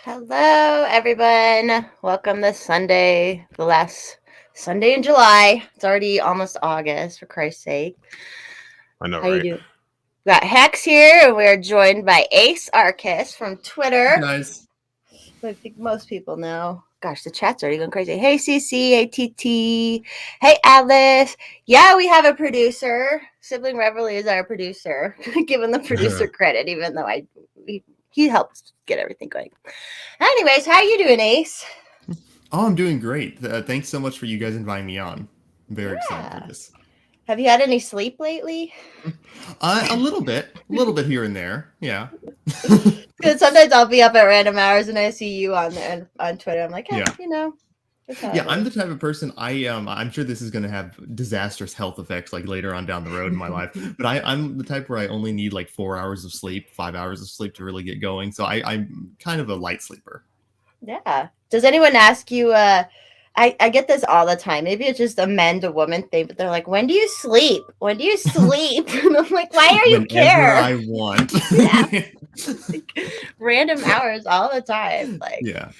Hello, everyone. Welcome this Sunday, the last Sunday in July. It's already almost August, for Christ's sake. I know, How you right? doing? We got Hex here, and we're joined by Ace Arcus from Twitter. Guys. I think most people know. Gosh, the chat's already going crazy. Hey, CC. Hey, TT. Hey, Alice. Yeah, we have a producer. Sibling Reveille is our producer. Giving the producer credit, even though he helps get everything going. Anyways, how you doing, Ace? Oh, I'm doing great. Thanks so much for you guys inviting me on. I'm very excited for this. Have you had any sleep lately? A little bit here and there. Yeah. Because sometimes I'll be up at random hours and I see you on there on Twitter. I'm like, hey, Yeah. Yeah, I'm the type of person I'm sure this is going to have disastrous health effects like later on down the road in my life, but I'm the type where I only need like 4 hours of sleep, 5 hours of sleep to really get going. So I'm kind of a light sleeper. Yeah. Does anyone ask you? I get this all the time. Maybe it's just a men to woman thing, but they're like, "When do you sleep? When do you sleep?" And I'm like, "Why are you Whenever care?" I want. Yeah. Like, random hours all the time. Like, yeah.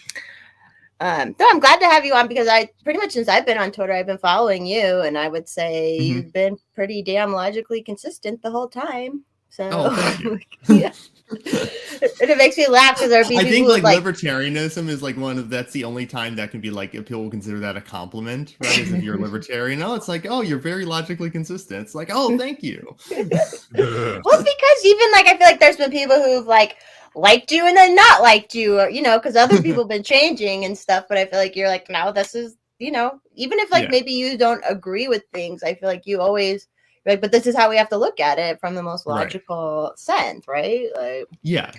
So I'm glad to have you on because I pretty much since I've been on Twitter, I've been following you, and I would say you've been pretty damn logically consistent the whole time. So, thank you. Yeah. And it makes me laugh because there are people I think who like libertarianism is like that's the only time that can be like if people consider that a compliment, right? Is if you're a libertarian. Oh, it's like, oh, you're very logically consistent. It's like, oh, thank you. Well, because even like I feel like there's been people who've like liked you and then not liked you, or, because other people have been changing and stuff. But I feel like you're like, no, this is, even if like maybe you don't agree with things, I feel like you always like, but this is how we have to look at it from the most logical sense, right? Like, yeah.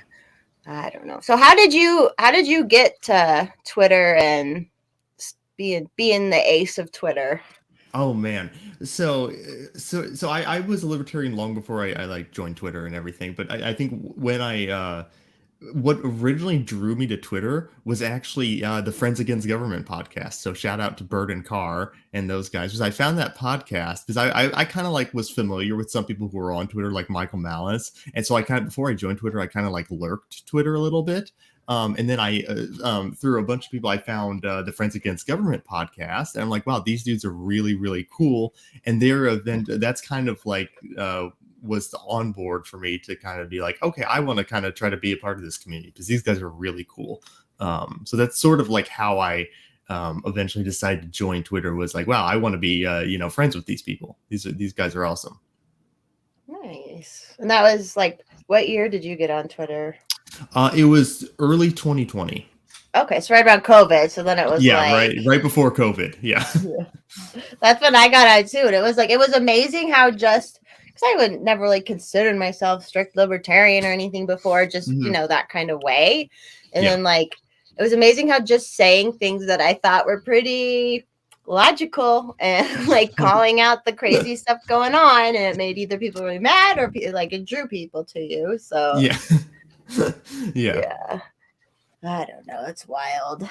I don't know. So how did you get to Twitter and being the ace of Twitter? Oh man. So I was a libertarian long before I like joined Twitter and everything. But I think when what originally drew me to Twitter was actually the Friends Against Government podcast. So shout out to Bird and Carr and those guys. Because I found that podcast because I kind of like was familiar with some people who were on Twitter, like Michael Malice. And so I kind of before I joined Twitter, I kind of like lurked Twitter a little bit. And then I, through a bunch of people, I found the Friends Against Government podcast. And I'm like, wow, these dudes are really, really cool. And their event, that's kind of like, was the on board for me to kind of be like, okay, I want to kind of try to be a part of this community because these guys are really cool. So that's sort of like how I eventually decided to join Twitter was like, wow, I want to be, friends with these people. These guys are awesome. Nice. And that was like, what year did you get on Twitter? It was early 2020. Okay, so right around COVID. So then it was right before COVID. Yeah. That's when I got on too. And it was amazing how just because I would never really considered myself strict libertarian or anything before, just that kind of way. And then like it was amazing how just saying things that I thought were pretty logical and like calling out the crazy stuff going on, and it made either people really mad or like it drew people to you. So yeah. I don't know. It's wild.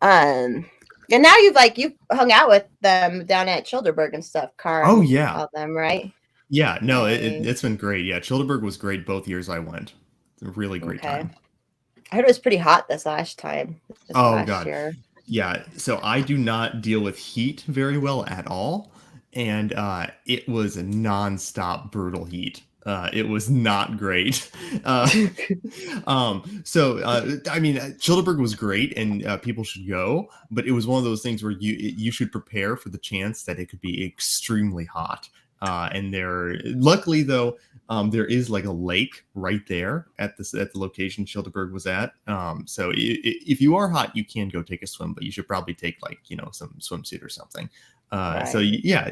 And now you've hung out with them down at Childerberg and stuff. Oh yeah, all them, right? Yeah, no, it's been great. Yeah, Childerberg was great both years I went. It's a really great time. I heard it was pretty hot this last time. God. Year. Yeah, so I do not deal with heat very well at all, and it was a nonstop brutal heat. It was not great. Childerberg was great, and people should go. But it was one of those things where you should prepare for the chance that it could be extremely hot. And luckily though, there is like a lake right there at the location Childerberg was at. So if you are hot, you can go take a swim, but you should probably take some swimsuit or something. Right. So yeah,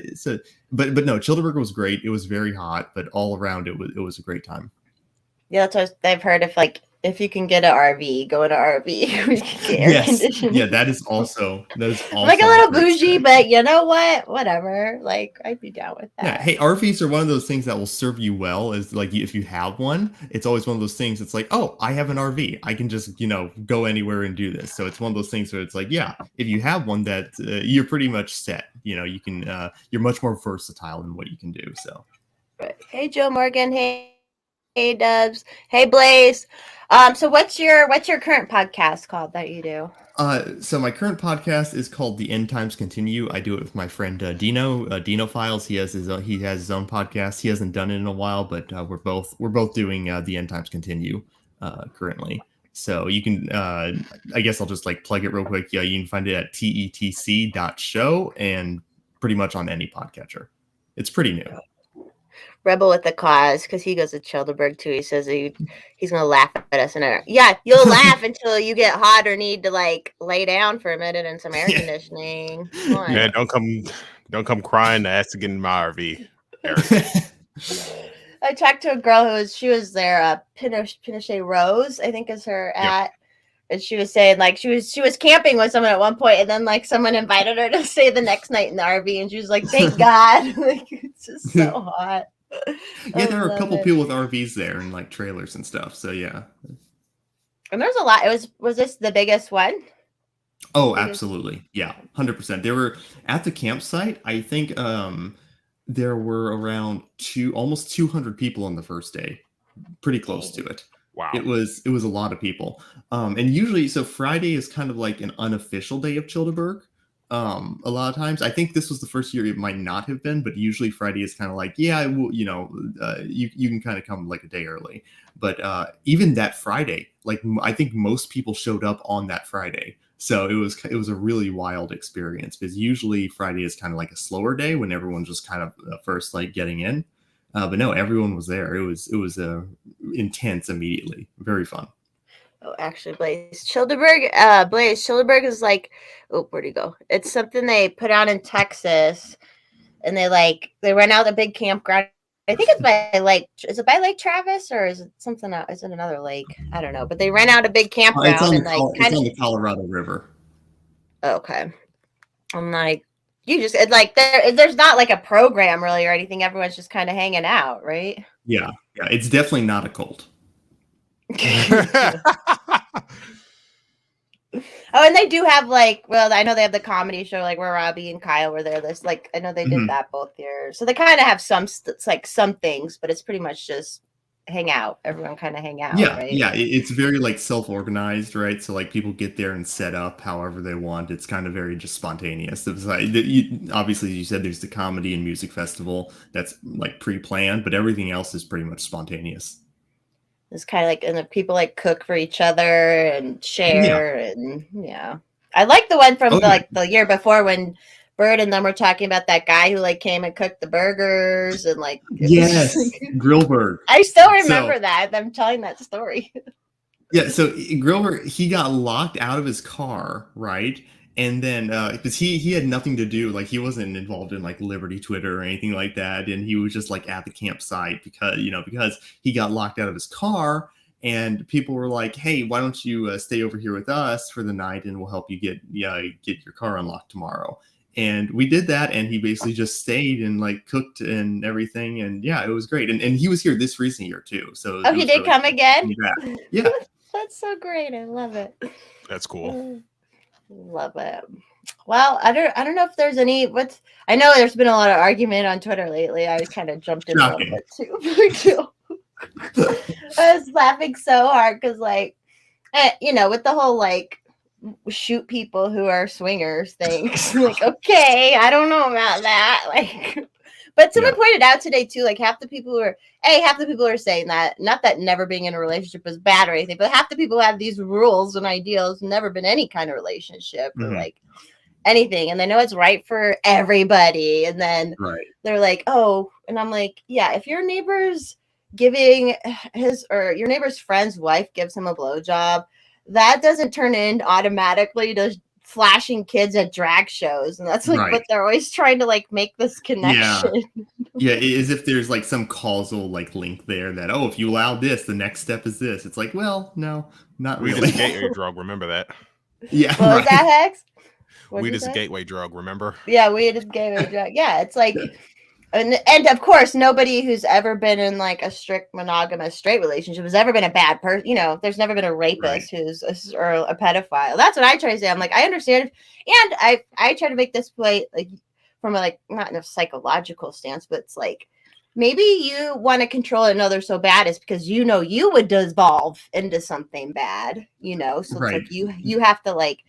but no, Childerberg was great. It was very hot, but all around it was a great time. Yeah, that's what I've heard. If you can get an RV, go in an RV. Yes, yeah, that is also like a little bougie, but you know what? Whatever. Like I'd be down with that. Yeah, hey, RVs are one of those things that will serve you well. Is like if you have one, it's always one of those things. It's like, oh, I have an RV, I can just go anywhere and do this. So it's one of those things where it's like, yeah, if you have one, that you're pretty much set. You can you're much more versatile in what you can do. So, hey, Joe Morgan. Hey. Dubs. Hey, Blaze. So what's your current podcast called that you do? So my current podcast is called The End Times Continue. I do it with my friend Dino, Dino Files. He has his own podcast. He hasn't done it in a while, but we're both doing The End Times Continue currently. So you can, I guess I'll just like plug it real quick. Yeah, you can find it at tetc.show and pretty much on any podcatcher. It's pretty new. Rebel with the cause, because he goes to Childeberg too. He says he's gonna laugh at us yeah, you'll laugh until you get hot or need to like lay down for a minute in some air conditioning. Yeah, don't come crying to ask to get in my RV. I talked to a girl she was there, Pinochet Rose, I think is her at. And she was saying like she was camping with someone at one point, and then like someone invited her to stay the next night in the RV, and she was like, "Thank God!" Like it's just so hot. Yeah, there are a couple people with RVs there and like trailers and stuff. So yeah. And there's a lot. Was this the biggest one? Oh, absolutely. Yeah, 100%. They were at the campsite. I think there were around almost 200 people on the first day. Pretty close to it. Wow. It was a lot of people. And usually, so Friday is kind of like an unofficial day of Childeberg. A lot of times, I think this was the first year it might not have been, but usually Friday is kind of like, yeah, well, you can kind of come like a day early. But even that Friday, like I think most people showed up on that Friday. So it was a really wild experience, because usually Friday is kind of like a slower day when everyone's just kind of first like getting in. But no, everyone was there. It was intense immediately. Very fun. Oh, actually, Blaze Childeberg is like, oh, where'd he go? It's something they put out in Texas, and they rent out a big campground. I think it's by is it by Lake Travis, or is it something else? Is it another lake? I don't know, but they rent out a big campground it's on the Colorado River. Okay. I'm like, there's not like a program really or anything. Everyone's just kind of hanging out, right? Yeah. It's definitely not a cult. Oh, and they do have I know they have the comedy show where Robbie and Kyle were there. This I know they did that both years, so they kind of have some things, but it's pretty much just hang out. Everyone kind of hang out. Yeah, right? Yeah. It's very self-organized, right? So people get there and set up however they want. It's kind of very just spontaneous. Obviously, you said there's the comedy and music festival that's pre-planned, but everything else is pretty much spontaneous. It's kind of and the people cook for each other and share, and I like the one from the year before when Bird and them were talking about that guy who came and cooked the burgers and yes, Grillberg. I still remember that. I'm telling that story. Yeah, so Grillberg, he got locked out of his car, right? And then because he had nothing to do, he wasn't involved in Liberty Twitter or anything like that, and he was just at the campsite because he got locked out of his car, and people were like, "Hey, why don't you stay over here with us for the night, and we'll help you get your car unlocked tomorrow." And we did that, and he basically just stayed and cooked and everything, and it was great. And he was here this recent year too. So he did come again. Yeah, that's so great. I love it. That's cool. Love it. Well, I don't know if there's any. I know there's been a lot of argument on Twitter lately. I kind of jumped in a little bit too. I was laughing so hard because, with the whole shoot people who are swingers things. Okay, I don't know about that. But someone pointed out today too, half the people are saying that, not that never being in a relationship is bad or anything, but half the people have these rules and ideals, never been any kind of relationship or anything, and they know it's right for everybody, and then they're like, oh, and I'm like, yeah, if your neighbor's giving your neighbor's friend's wife gives him a blowjob, that doesn't turn in automatically to flashing kids at drag shows, and that's what they're always trying to make this connection. Yeah, as if there's some causal link there that, oh, if you allow this, the next step is this. It's well, no, not really. Weed is a gateway drug, remember that? Yeah. What was that, Hex? Weed is a gateway drug, remember? Yeah, weed is a gateway drug. Yeah, it's and of course, nobody who's ever been in a strict monogamous straight relationship has ever been a bad person. There's never been a rapist or a pedophile. That's what I try to say. I'm I understand, and I try to make this play from a not in a psychological stance, but it's maybe you want to control another so bad is because you know you would devolve into something bad, you know. So it's like you have to like,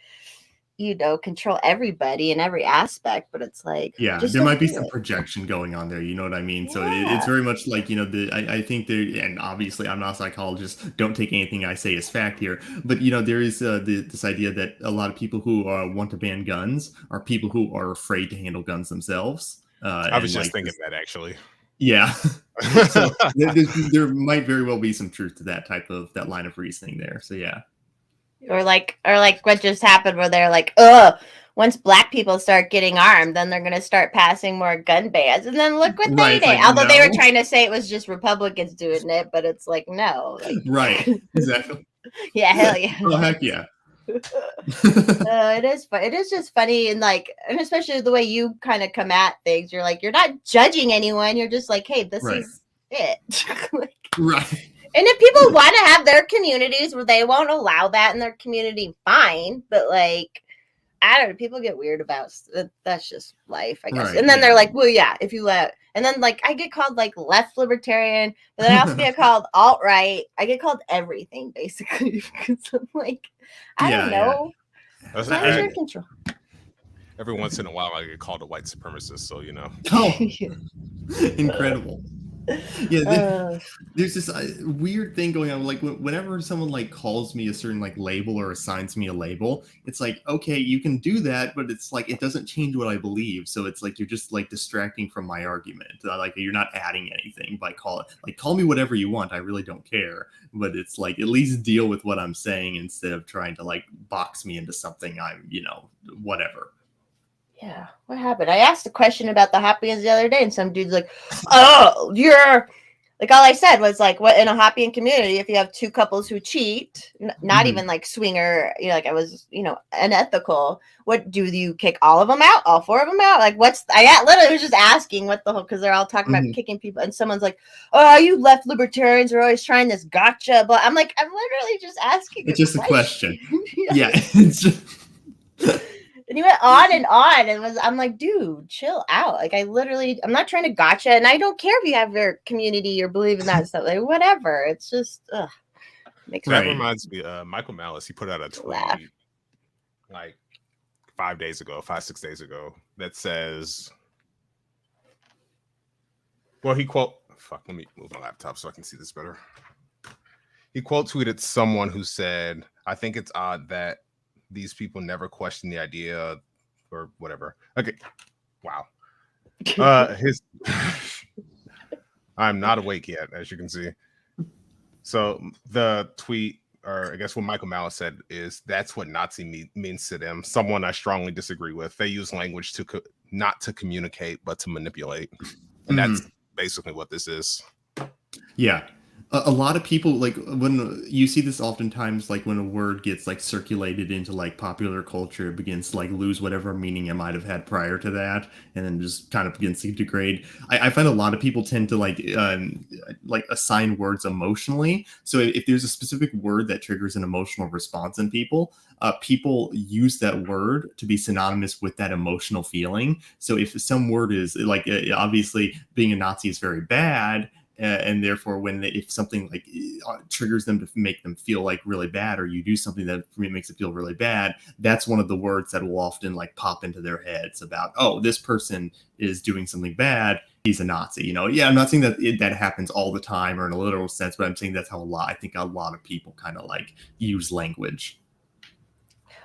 you know, control everybody in every aspect, but it's like, Yeah, just there don't might be do some it. projection going on there. You know what I mean? So it's Yeah. very much like, you know, I think there, and obviously I'm not a psychologist. Don't take anything I say as fact here. But, you know, there is this idea that a lot of people who want to ban guns are people who are afraid to handle guns themselves. I was And just like, thinking that actually. yeah. So there might very well be some truth to that line of reasoning there. So yeah. Or like what just happened where they're like, once black people start getting armed, then they're going to start passing more gun bans. And then look what Right. they It's did. like, Although they were no. trying to say it was just Republicans doing it, but it's like, no. Like, Right. Exactly. yeah, hell yeah. Oh, heck yeah. It is fun. It is just funny, and like, and especially the way you kind of come at things. You're like, you're not judging anyone. You're just like, hey, this Right. is it. Like, Right. and if people want to have their communities where they won't allow that in their community, fine. But like, I don't know, people get weird about that's just life, I guess. Right, And then yeah. they're like, well, yeah, if you let, and then like I get called like left libertarian, but then I also get called alt right. I get called everything basically because I'm like, I don't know. As long as you're in control. Every once in a while, I get called a white supremacist, so you know. Oh, incredible. Yeah, there's this weird thing going on. Like whenever someone like calls me a certain like label or assigns me a label, it's like, okay, you can do that, but it's like it doesn't change what I believe. So it's like you're just like distracting from my argument. Like you're not adding anything by call me whatever you want. I really don't care. But it's like at least deal with what I'm saying instead of trying to like box me into something I'm, you know, whatever. Yeah, what happened? I asked a question about the Hoppians the other day, and some dude's like, "Oh, you're like." All I said was like, "What in a Hoppian community? If you have two couples who cheat, not even like swinger, you know, like I was, you know, unethical. What do you kick all of them out? All four of them out? Like, what's? I literally was just asking what the whole because they're all talking about kicking people, and someone's like, "Oh, you left libertarians are always trying this gotcha." But I'm like, I'm literally just asking. It's just a question. Yeah. And he went on and on and I'm like, dude, chill out. Like I'm not trying to gotcha. And I don't care if you have your community or believe in that stuff. Like whatever. It's just makes that reminds me Michael Malice, he put out a tweet like 5 6 days ago that says, well, let me move my laptop so I can see this better. He quote tweeted someone who said, I think it's odd that these people never question the idea or whatever. Okay. Wow. I'm not awake yet, as you can see. So the tweet, or I guess what Michael Malice said is, that's what Nazi means to them. Someone I strongly disagree with. They use language to not to communicate, but to manipulate. And that's basically what this is. Yeah. A lot of people, like when you see this oftentimes, like when a word gets like circulated into like popular culture, it begins to like lose whatever meaning it might have had prior to that, and then just kind of begins to degrade. I find a lot of people tend to like assign words emotionally. So if there's a specific word that triggers an emotional response in people, people use that word to be synonymous with that emotional feeling. So if some word is like, obviously being a Nazi is very bad. And therefore, if something like triggers them to make them feel like really bad, or you do something that makes it feel really bad, that's one of the words that will often like pop into their heads about, oh, this person is doing something bad, he's a Nazi. You know, yeah, I'm not saying that that happens all the time or in a literal sense, but I'm saying that's how I think a lot of people kind of like use language.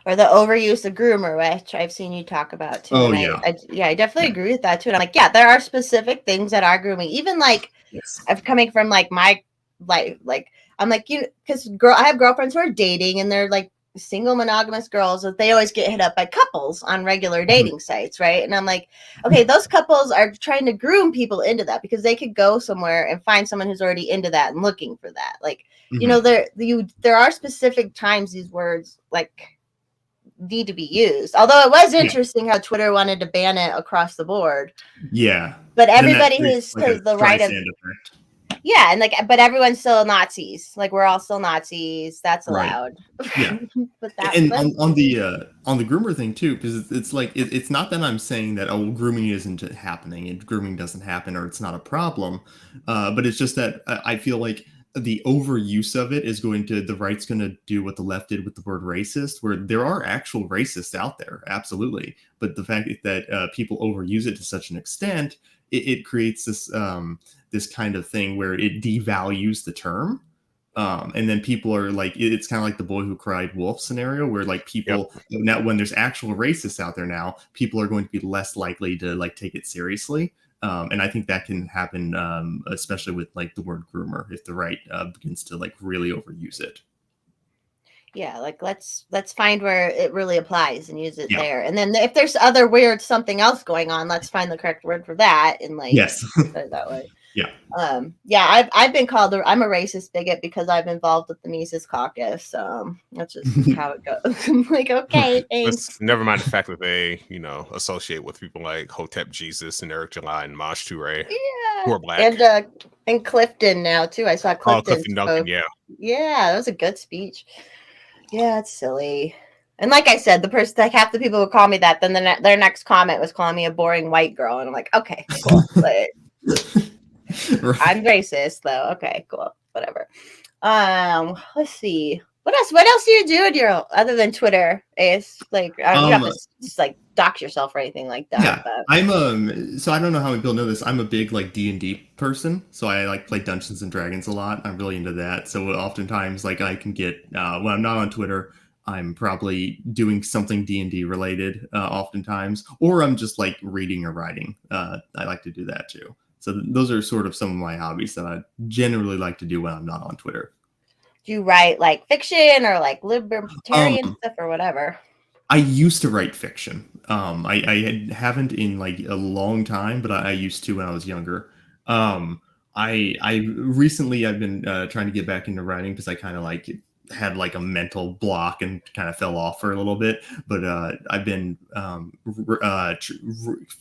Or the overuse of groomer, which I've seen you talk about too. Oh, yeah. I definitely agree with that too. And I'm like, yeah, there are specific things that are grooming. Even like, I'm coming from like my life, like I'm like, you know, because I have girlfriends who are dating and they're like single monogamous girls that they always get hit up by couples on regular dating sites, right? And I'm like, okay, those couples are trying to groom people into that because they could go somewhere and find someone who's already into that and looking for that. Like, you know, there are specific times these words like need to be used. Although it was interesting how Twitter wanted to ban it across the board. Yeah. But everybody who's to the right of Yeah, and like, but everyone's still Nazis. Like, we're all still Nazis. That's Right. allowed. Yeah. But that, And on the groomer thing too, because it's like it's not that I'm saying that grooming isn't happening and grooming doesn't happen or it's not a problem, but it's just that I feel like the overuse of it is the right's going to do what the left did with the word racist, where there are actual racists out there, absolutely, but the fact that people overuse it to such an extent, it creates this kind of thing where it devalues the term. And then people are like, it's kind of like the boy who cried wolf scenario, where like people now, when there's actual racists out there now, people are going to be less likely to like take it seriously. And I think that can happen, especially with like the word groomer, if the right begins to like really overuse it. Yeah, like let's find where it really applies and use it there. And then if there's other weird something else going on, let's find the correct word for that and like put it that way. Yeah. I've been called I'm a racist bigot because I'm involved with the Mises Caucus. That's just how it goes. I'm like, okay, thanks. Never mind the fact that they, associate with people like Hotep Jesus and Eric July and Maj Toure, who are black. And Clifton now too. I saw Clifton Duncan, yeah, that was a good speech. Yeah, it's silly. And like I said, the person, like half the people would call me that, then their next comment was calling me a boring white girl, and I'm like, okay, cool. But I'm racist though. Okay, cool. Whatever. Let's see. What else do you do at your other than Twitter? Ace? Like you have to just like dox yourself or anything like that. Yeah, but. I'm so I don't know how many people know this. I'm a big like D&D person, so I like play Dungeons and Dragons a lot. I'm really into that. So oftentimes, like I can get when I'm not on Twitter, I'm probably doing something D&D related, oftentimes, or I'm just like reading or writing. I like to do that too. So those are sort of some of my hobbies that I generally like to do when I'm not on Twitter. Do you write like fiction or like libertarian stuff or whatever? I used to write fiction. I haven't in like a long time, but I used to when I was younger. I recently I've been trying to get back into writing because I kind of like had like a mental block and kind of fell off for a little bit. But I've been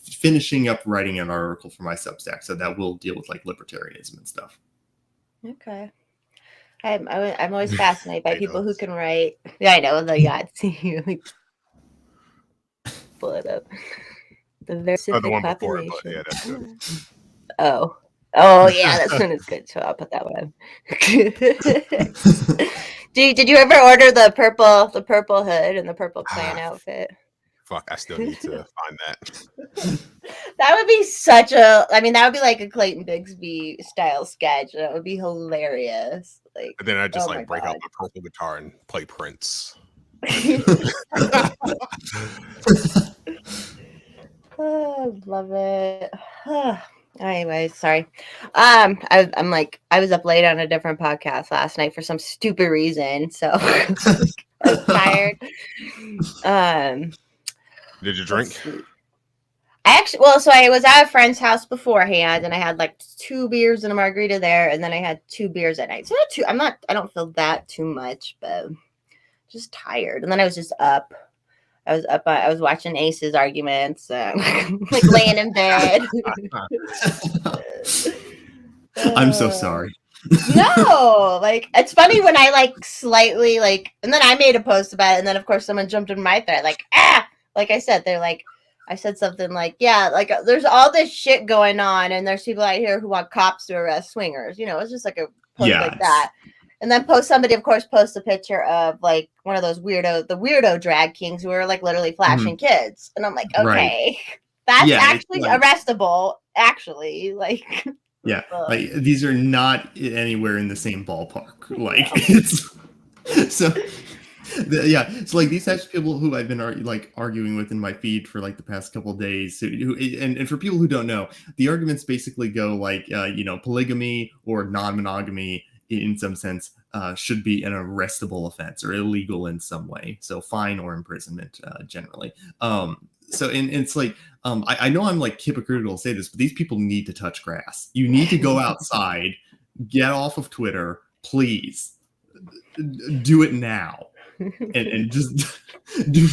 finishing up writing an article for my Substack, so that will deal with like libertarianism and stuff. Okay. I'm always fascinated by people who can write. Yeah, I know. The yacht. See, like, pull it up. The very specific the one population. before it, but yeah, that's good. Oh yeah, that's when it's good. So I'll put that one. Did you ever order the purple hood and the purple clan outfit? Fuck, I still need to find that. That would be that would be like a Clayton Bigsby style sketch. That would be hilarious. Like, and then I just break out my purple guitar and play Prince. Oh, love it. Anyway, sorry. I was up late on a different podcast last night for some stupid reason, so I was tired. Did you drink? I was at a friend's house beforehand, and I had like 2 beers and a margarita there, and then I had 2 beers at night. So I don't feel that too much, but just tired. And then I was just up. I was watching Ace's arguments, like laying in bed. I'm so sorry. No, like it's funny when I like slightly like, and then I made a post about it, and then of course someone jumped in my thread like, like I said, they're like, I said something like, yeah, like there's all this shit going on, and there's people out here who want cops to arrest swingers. It's just like a post like that. And then somebody of course posts a picture of like one of those weirdo drag kings who are like literally flashing kids. And I'm like, okay, that's actually arrestable. Actually, like, yeah, like these are not anywhere in the same ballpark. Like it's so. Yeah, so like these types of people who I've been arguing with in my feed for like the past couple of days, and for people who don't know, the arguments basically go like, polygamy or non-monogamy in some sense should be an arrestable offense or illegal in some way, so fine or imprisonment generally. So and it's like I know I'm like hypocritical to say this, but these people need to touch grass. You need to go outside, get off of Twitter, please. Do it now. And just do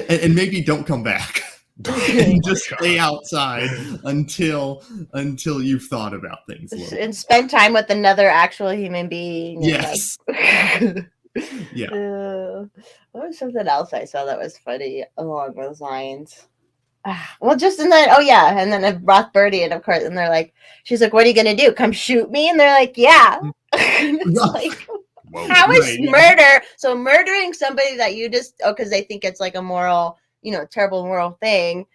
and maybe don't come back. and just stay outside until you've thought about things a little. And spend time with another actual human being. Yes. Like, Yeah. What was something else I saw that was funny along those lines? Well, just and then and then it brought Birdie, and of course, and they're like, she's like, "What are you gonna do? Come shoot me?" And they're like, "Yeah." It's like, how is murder? So murdering somebody that you just because they think it's like a moral, terrible moral thing,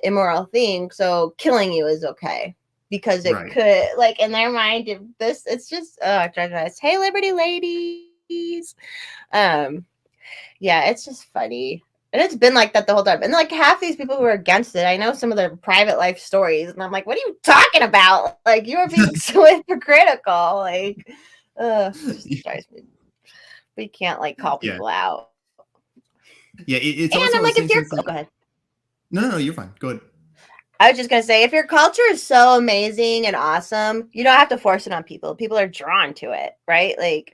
immoral thing. So killing you is okay because it could, like, in their mind, if this, it's just hey, Liberty ladies, yeah, it's just funny. And it's been like that the whole time. And like half these people who are against it, I know some of their private life stories, and I'm like, what are you talking about? Like, you are being so hypocritical. Like, just drives me. We can't like call people out. Yeah, it's. And also I'm like, if you're, go ahead. No, you're fine. Go ahead. I was just gonna say, if your culture is so amazing and awesome, you don't have to force it on people. People are drawn to it, right? Like,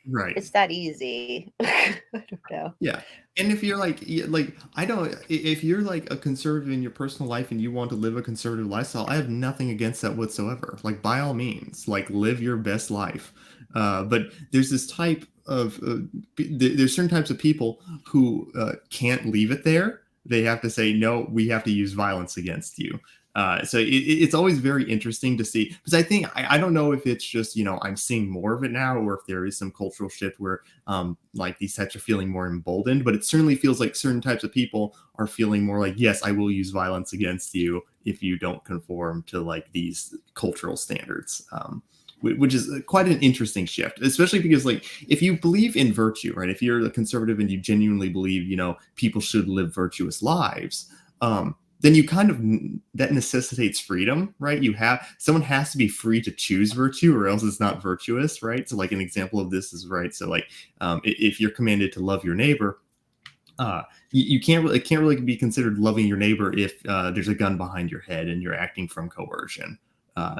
it's that easy. I don't know. Yeah. And if you're like if you're like a conservative in your personal life and you want to live a conservative lifestyle, I have nothing against that whatsoever. Like, by all means, like, live your best life. But there's this type of there's certain types of people who can't leave it there. They have to say, no, we have to use violence against you. So it's always very interesting to see, because I think I don't know if it's just, I'm seeing more of it now, or if there is some cultural shift where like these types are feeling more emboldened, but it certainly feels like certain types of people are feeling more like, yes, I will use violence against you if you don't conform to like these cultural standards, which is quite an interesting shift, especially because, like, if you believe in virtue, right, if you're a conservative and you genuinely believe, people should live virtuous lives, then you kind of, that necessitates freedom, right? Someone has to be free to choose virtue, or else it's not virtuous, right? So like an example of this is, right, so like if you're commanded to love your neighbor, you can't really be considered loving your neighbor if there's a gun behind your head and you're acting from coercion.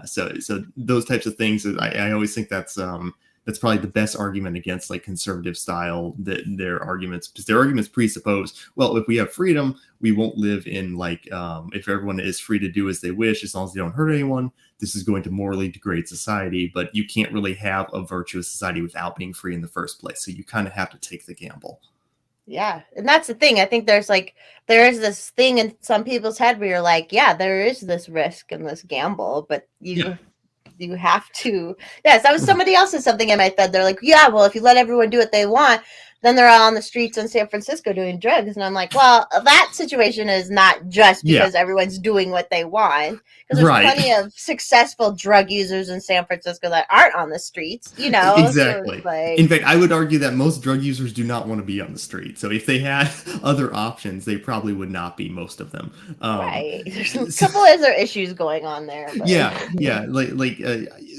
So those types of things, I always think that's probably the best argument against like conservative style, that their arguments presuppose, well, if we have freedom, we won't live in like, if everyone is free to do as they wish, as long as they don't hurt anyone, this is going to morally degrade society. But you can't really have a virtuous society without being free in the first place. So you kind of have to take the gamble. Yeah. And that's the thing. I think there is this thing in some people's head where you're like, yeah, there is this risk and this gamble, but you have to. Yes, that was somebody else said something in my head. They're like, yeah, well, if you let everyone do what they want, then they're all on the streets in San Francisco doing drugs. And I'm like, well, that situation is not just because everyone's doing what they want. Because there's plenty of successful drug users in San Francisco that aren't on the streets, Exactly. So like, in fact, I would argue that most drug users do not want to be on the street. So if they had other options, they probably would not be, most of them. Right. There's a couple other issues going on there. But. Yeah. Like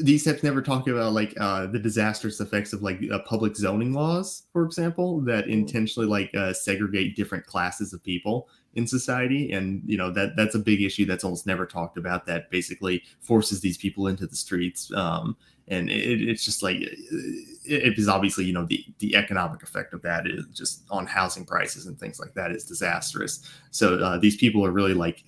these types never talk about like the disastrous effects of like public zoning laws, for example, that intentionally like segregate different classes of people in society. And that's a big issue that's almost never talked about, that basically forces these people into the streets. And it's just like, it is obviously, the economic effect of that is just on housing prices and things like that is disastrous. So these people are really like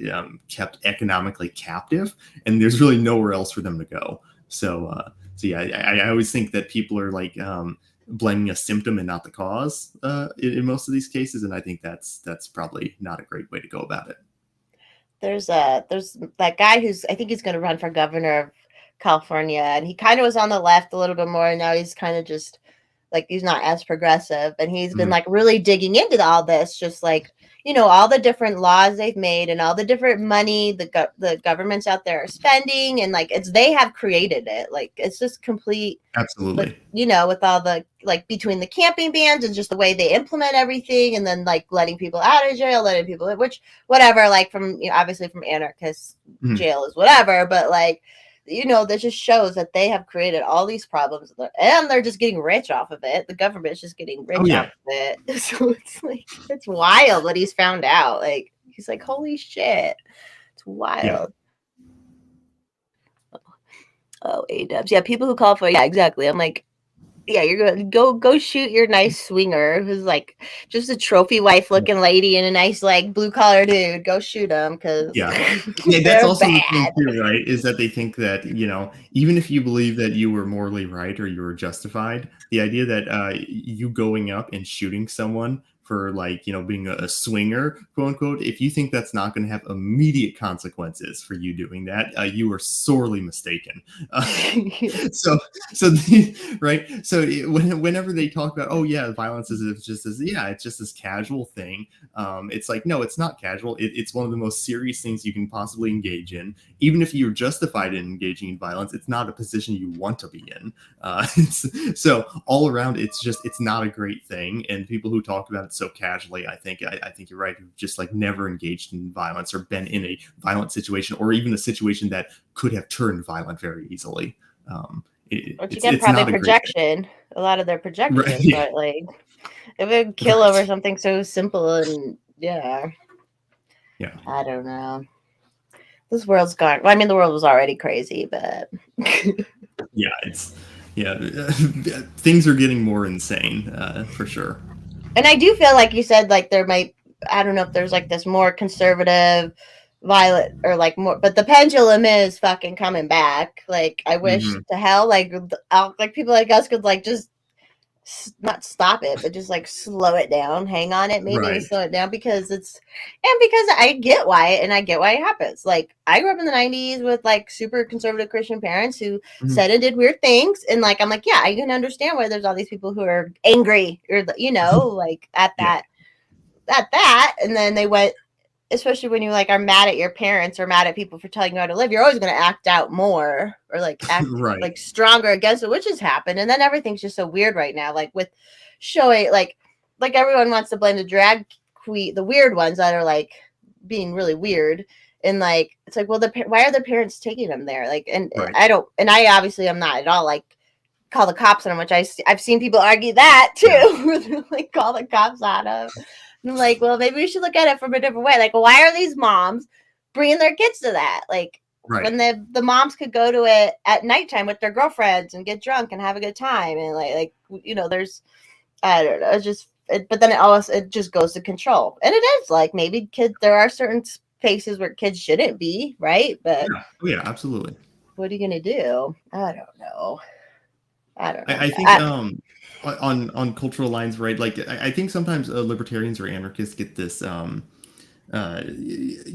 kept economically captive, and there's really nowhere else for them to go. So yeah, I always think that people are like blaming a symptom and not the cause in most of these cases, and I think that's probably not a great way to go about it. There's that guy who's, I think he's going to run for governor of California, and he kind of was on the left a little bit more, and now he's kind of just like, he's not as progressive, and he's been like really digging into all this, just like, all the different laws they've made and all the different money the governments out there are spending, and like they have created it. Like, it's just complete, absolutely, with all the, like, between the camping bans and just the way they implement everything, and then like letting people out of jail, letting people, which whatever, like from obviously from anarchist jail is whatever, but like, that just shows that they have created all these problems, and they're just getting rich off of it. The government's just getting rich off of it. So it's like, it's wild what he's found out. Like, he's like, holy shit, it's wild. Oh, A-dubs. Yeah, people who call for, yeah, exactly. I'm like, Yeah, you're going to go shoot your nice swinger who's like just a trophy wife looking lady and a nice like blue collar dude. Go shoot them because yeah, that's they're also the thing bad. too, right? Is that they think that even if you believe that you were morally right or you were justified, the idea that you going up and shooting someone for like being a swinger, quote unquote, if you think that's not going to have immediate consequences for you doing that, you are sorely mistaken. So right, so whenever they talk about, oh yeah, violence is just as it's just this casual thing, it's like, no, it's not casual. It's one of the most serious things you can possibly engage in. Even if you're justified in engaging in violence, it's not a position you want to be in. So all around, it's not a great thing. And people who talk about it so casually, I think you're right, who've just like never engaged in violence or been in a violent situation or even a situation that could have turned violent very easily. Which again, probably projection. A lot of their projection right, is like if it kill over something so simple and yeah, I don't know. This world's gone. Well, I mean, the world was already crazy, but things are getting more insane for sure. And I do feel like you said, like there might, I don't know if there's like this more conservative, violent, or like more, but the pendulum is fucking coming back. Like I wish to hell, like people like us could like just not stop it, but just like slow it down, hang on it, maybe and slow it down because because I get why it happens. Like I grew up in the 90s with like super conservative Christian parents who said and did weird things, and like I'm like, yeah, I can understand why there's all these people who are angry or like at that, and then they went. Especially when you like are mad at your parents or mad at people for telling you how to live, you're always going to act out more or like act like stronger against it, which has happened. And then everything's just so weird right now. Like with showing like everyone wants to blame the drag queen, the weird ones that are like being really weird. And like, it's like, well, why are the parents taking them there? Like, and I don't, and I obviously I'm not at all like call the cops on them, which I've seen people argue that too. Like call the cops on them. I'm like, well, maybe we should look at it from a different way. Like, why are these moms bringing their kids to that? Like, when the moms could go to it at nighttime with their girlfriends and get drunk and have a good time. And like there's, I don't know, it's just, but then it just goes to control. And it is like maybe there are certain spaces where kids shouldn't be, right? But yeah, absolutely. What are you going to do? I don't know. I think on cultural lines, right? Like I think sometimes libertarians or anarchists get this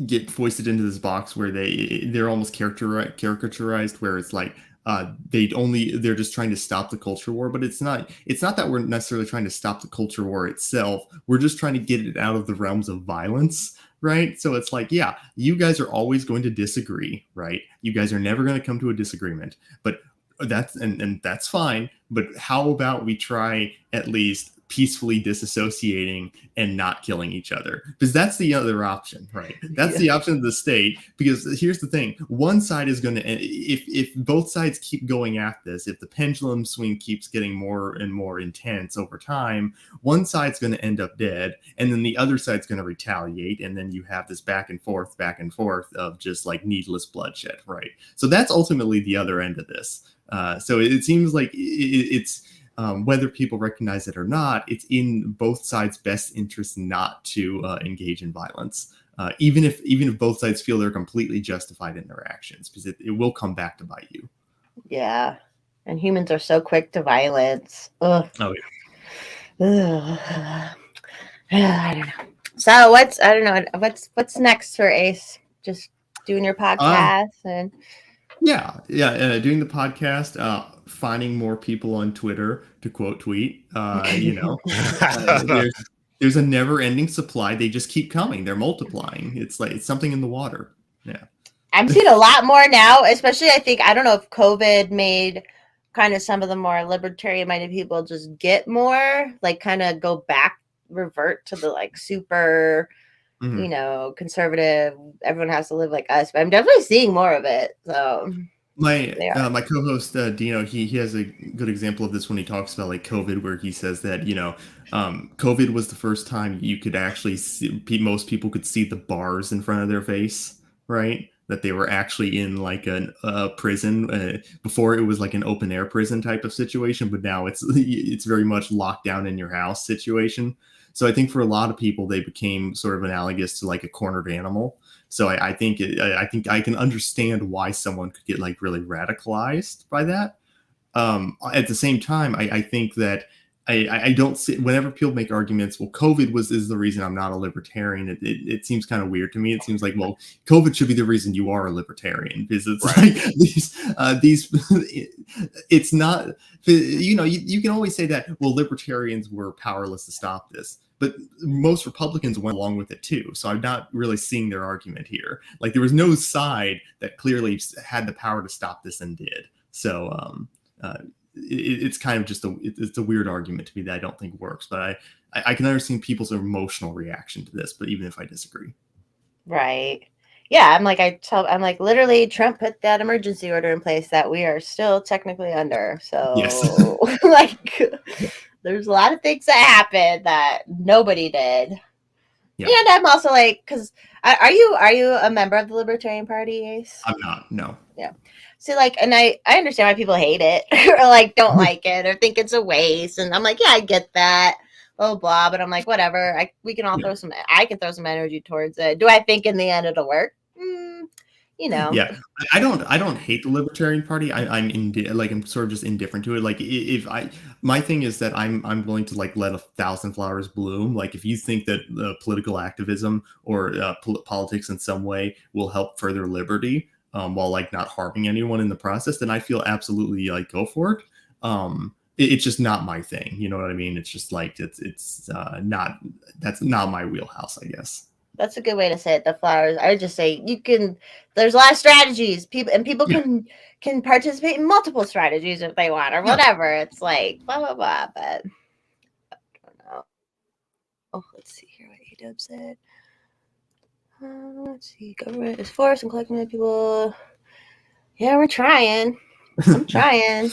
get foisted into this box where they're almost caricaturized, where it's like they're just trying to stop the culture war, but it's not that we're necessarily trying to stop the culture war itself. We're just trying to get it out of the realms of violence. Right. So it's like, yeah, you guys are always going to disagree. Right. You guys are never going to come to a disagreement, but that's fine. But how about we try at least peacefully disassociating and not killing each other? Because that's the other option, right? That's the option of the state. Because here's the thing: one side is going to, if both sides keep going at this, if the pendulum swing keeps getting more and more intense over time, one side's going to end up dead, and then the other side's going to retaliate, and then you have this back and forth of just like needless bloodshed, right? So that's ultimately the other end of this. So it seems like it's whether people recognize it or not, it's in both sides' best interest not to engage in violence, even if both sides feel they're completely justified in their actions, because it will come back to bite you. Yeah, and humans are so quick to violence. Ugh. Oh yeah. Ugh. I don't know. So what's next for Ace? Just doing your podcast and. Doing the podcast, finding more people on Twitter to quote tweet. There's a never-ending supply. They just keep coming. They're multiplying. It's like it's something in the water. Yeah, I'm seeing a lot more now, especially I don't know if COVID made kind of some of the more libertarian-minded people just get more, like kind of revert to the like super. Conservative, everyone has to live like us, but I'm definitely seeing more of it. So my co-host Dino, he has a good example of this when he talks about like COVID, where he says that COVID was the first time you could actually see, most people could see the bars in front of their face, right? that they were actually in like a prison before. It was like an open air prison type of situation, but now it's very much locked down in your house situation. So I think for a lot of people, they became sort of analogous to like a cornered animal. So I think I can understand why someone could get like really radicalized by that. At the same time, I think that I don't see, whenever people make arguments, well, COVID is the reason I'm not a libertarian. It seems kind of weird to me. It seems like, well, COVID should be the reason you are a libertarian, because it's right. Like these it's not, you can always say that, well, libertarians were powerless to stop this, but most Republicans went along with it too. So I'm not really seeing their argument here. Like there was no side that clearly had the power to stop this and did. So, it's kind of just it's a weird argument to me that I don't think works, but I can understand people's emotional reaction to this, but even if I disagree. Right. Yeah. I'm like, literally Trump put that emergency order in place that we are still technically under. So yes. Like there's a lot of things that happened that nobody did. Yeah. And I'm also like, cause are you a member of the Libertarian Party, Ace? I'm not, no. Yeah. See, like, and I understand why people hate it or like don't like it or think it's a waste. And I'm like, yeah, I get that, blah, blah. But I'm like, whatever. We can all I can throw some energy towards it. Do I think in the end it'll work? Yeah, I don't hate the Libertarian Party. I'm sort of just indifferent to it. Like my thing is that I'm willing to like let 1,000 flowers bloom. Like if you think that political activism or politics in some way will help further liberty, while like not harming anyone in the process, then I feel absolutely like go for it. It's just not my thing. You know what I mean? It's just like it's not, that's not my wheelhouse, I guess. That's a good way to say it. The flowers. I would just say there's a lot of strategies. People can participate in multiple strategies if they want or whatever. It's like blah blah blah. But I don't know. Oh, let's see here what A-Dub said. Let's see. Government is forced and collecting people. Yeah, we're trying. I'm trying.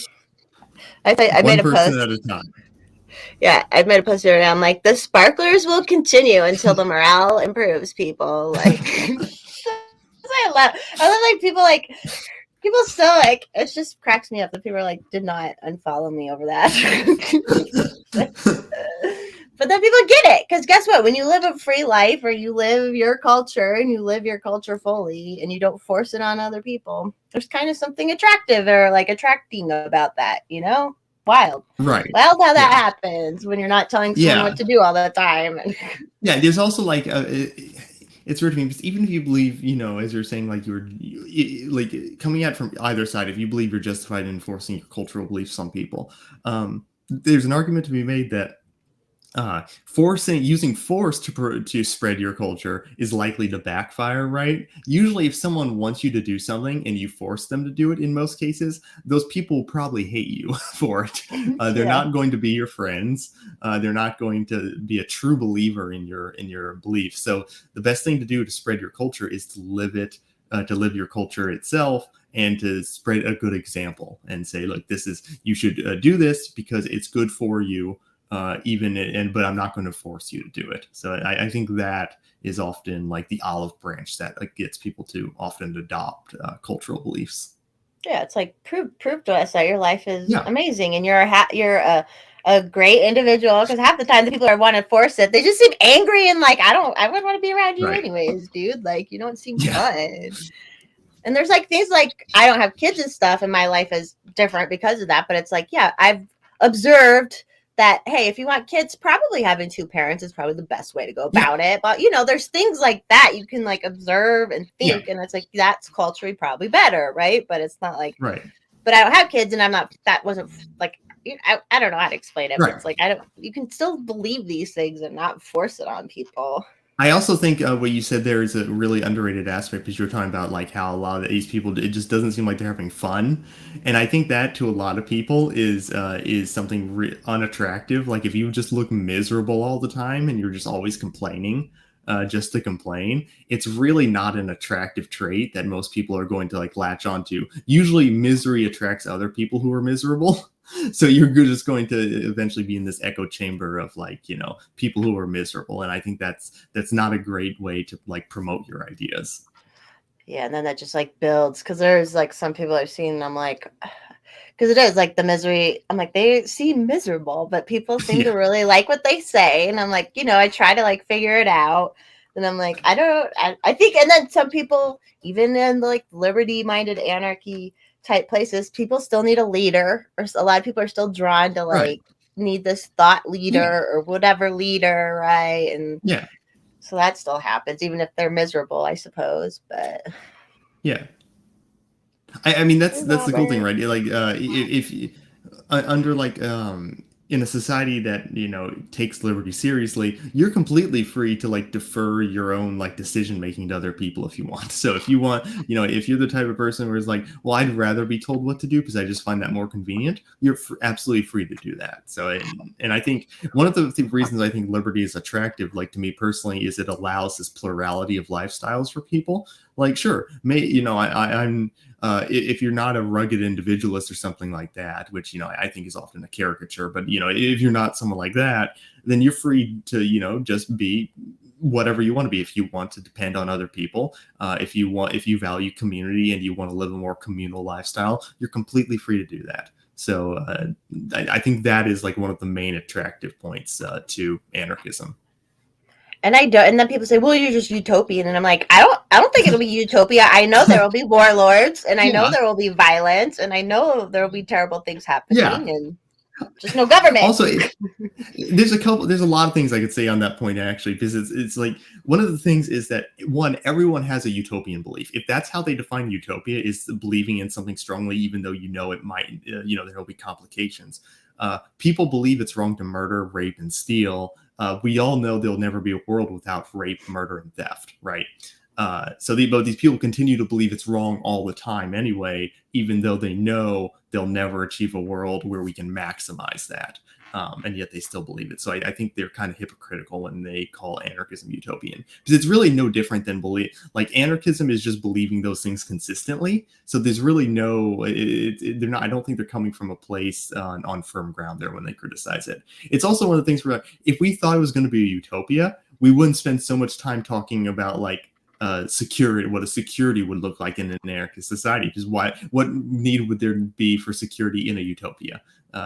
I made a post. At a time. Yeah, I made a post here and I'm like, the sparklers will continue until the morale improves, people. Like I love like people still like, it just cracks me up that people like did not unfollow me over that. But then people get it, because guess what? When you live a free life or you live your culture and you live your culture fully and you don't force it on other people, there's kind of something attractive or like attracting about that, Wild. Right. Wild how that happens when you're not telling someone what to do all the time. Yeah, there's also like it's weird to me because even if you believe, as you're saying, like you're like coming at from either side, if you believe you're justified in enforcing your cultural beliefs on people, there's an argument to be made that using force to spread your culture is likely to backfire, right? Usually if someone wants you to do something and you force them to do it, in most cases, those people probably hate you for it. They're not going to be your friends. They're not going to be a true believer in your beliefs. So the best thing to do to spread your culture is to live it, to live your culture itself, and to spread a good example and say, look, you should do this because it's good for you. But I'm not going to force you to do it. So I think that is often like the olive branch that gets people to often adopt cultural beliefs. Yeah, it's like prove to us that your life is amazing and you're a great individual. Because half the time the people who want to force it, they just seem angry and like I wouldn't want to be around you anyways, dude. Like you don't seem fun. And there's like things like I don't have kids and stuff, and my life is different because of that. But it's like I've observed that, hey, if you want kids, probably having two parents is probably the best way to go about it. But, there's things like that you can like observe and think. And it's like, that's culturally probably better. Right. But it's not like, but I don't have kids and that wasn't like, I don't know how to explain it. But it's like, you can still believe these things and not force it on people. I also think what you said there is a really underrated aspect, because you're talking about like how a lot of these people, it just doesn't seem like they're having fun. And I think that to a lot of people is something unattractive. Like if you just look miserable all the time and you're just always complaining just to complain, it's really not an attractive trait that most people are going to like latch onto. Usually misery attracts other people who are miserable. So you're just going to eventually be in this echo chamber of like, people who are miserable. And I think that's not a great way to like promote your ideas. Yeah, and then that just like builds because there's like some people I've seen, and I'm like, because it is like the misery. I'm like, they seem miserable, but people seem to really like what they say, and I'm like, I try to like figure it out, and I'm like, I think, and then some people, even in like liberty-minded anarchy type places, people still need a leader, or a lot of people are still drawn to like need this thought leader or whatever leader, right? And so that still happens, even if they're miserable, I suppose. But I mean, that's the cool thing, right? Like, if under like in a society that takes liberty seriously, you're completely free to like defer your own like decision making to other people if you want. So if you want, if you're the type of person where it's like, well, I'd rather be told what to do because I just find that more convenient, you're absolutely free to do that. So and I think one of the reasons I think liberty is attractive, like to me personally, is it allows this plurality of lifestyles for people. Like, sure, I'm if you're not a rugged individualist or something like that, which I think is often a caricature, but if you're not someone like that, then you're free to just be whatever you want to be. If you want to depend on other people, if you value community and you want to live a more communal lifestyle, you're completely free to do that. So I think that is like one of the main attractive points to anarchism. And I don't, and then people say, well, you're just utopian. And I'm like, I don't think it'll be utopia. I know there will be warlords, and I know there will be violence, and I know there will be terrible things happening, and just no government. Also, there's a lot of things I could say on that point, actually, because it's like, one of the things is that, one, everyone has a utopian belief. If that's how they define utopia, is believing in something strongly, even though it might, there will be complications. People believe it's wrong to murder, rape, and steal. We all know there'll never be a world without rape, murder, and theft, right? So these people continue to believe it's wrong all the time anyway, even though they know they'll never achieve a world where we can maximize that. And yet they still believe it. So I think they're kind of hypocritical when they call anarchism utopian, because it's really no different than anarchism is just believing those things consistently. So there's really they're not. I don't think they're coming from a place on firm ground there when they criticize it. It's also one of the things where if we thought it was going to be a utopia, we wouldn't spend so much time talking about security, what a security would look like in an anarchist society. Because what need would there be for security in a utopia?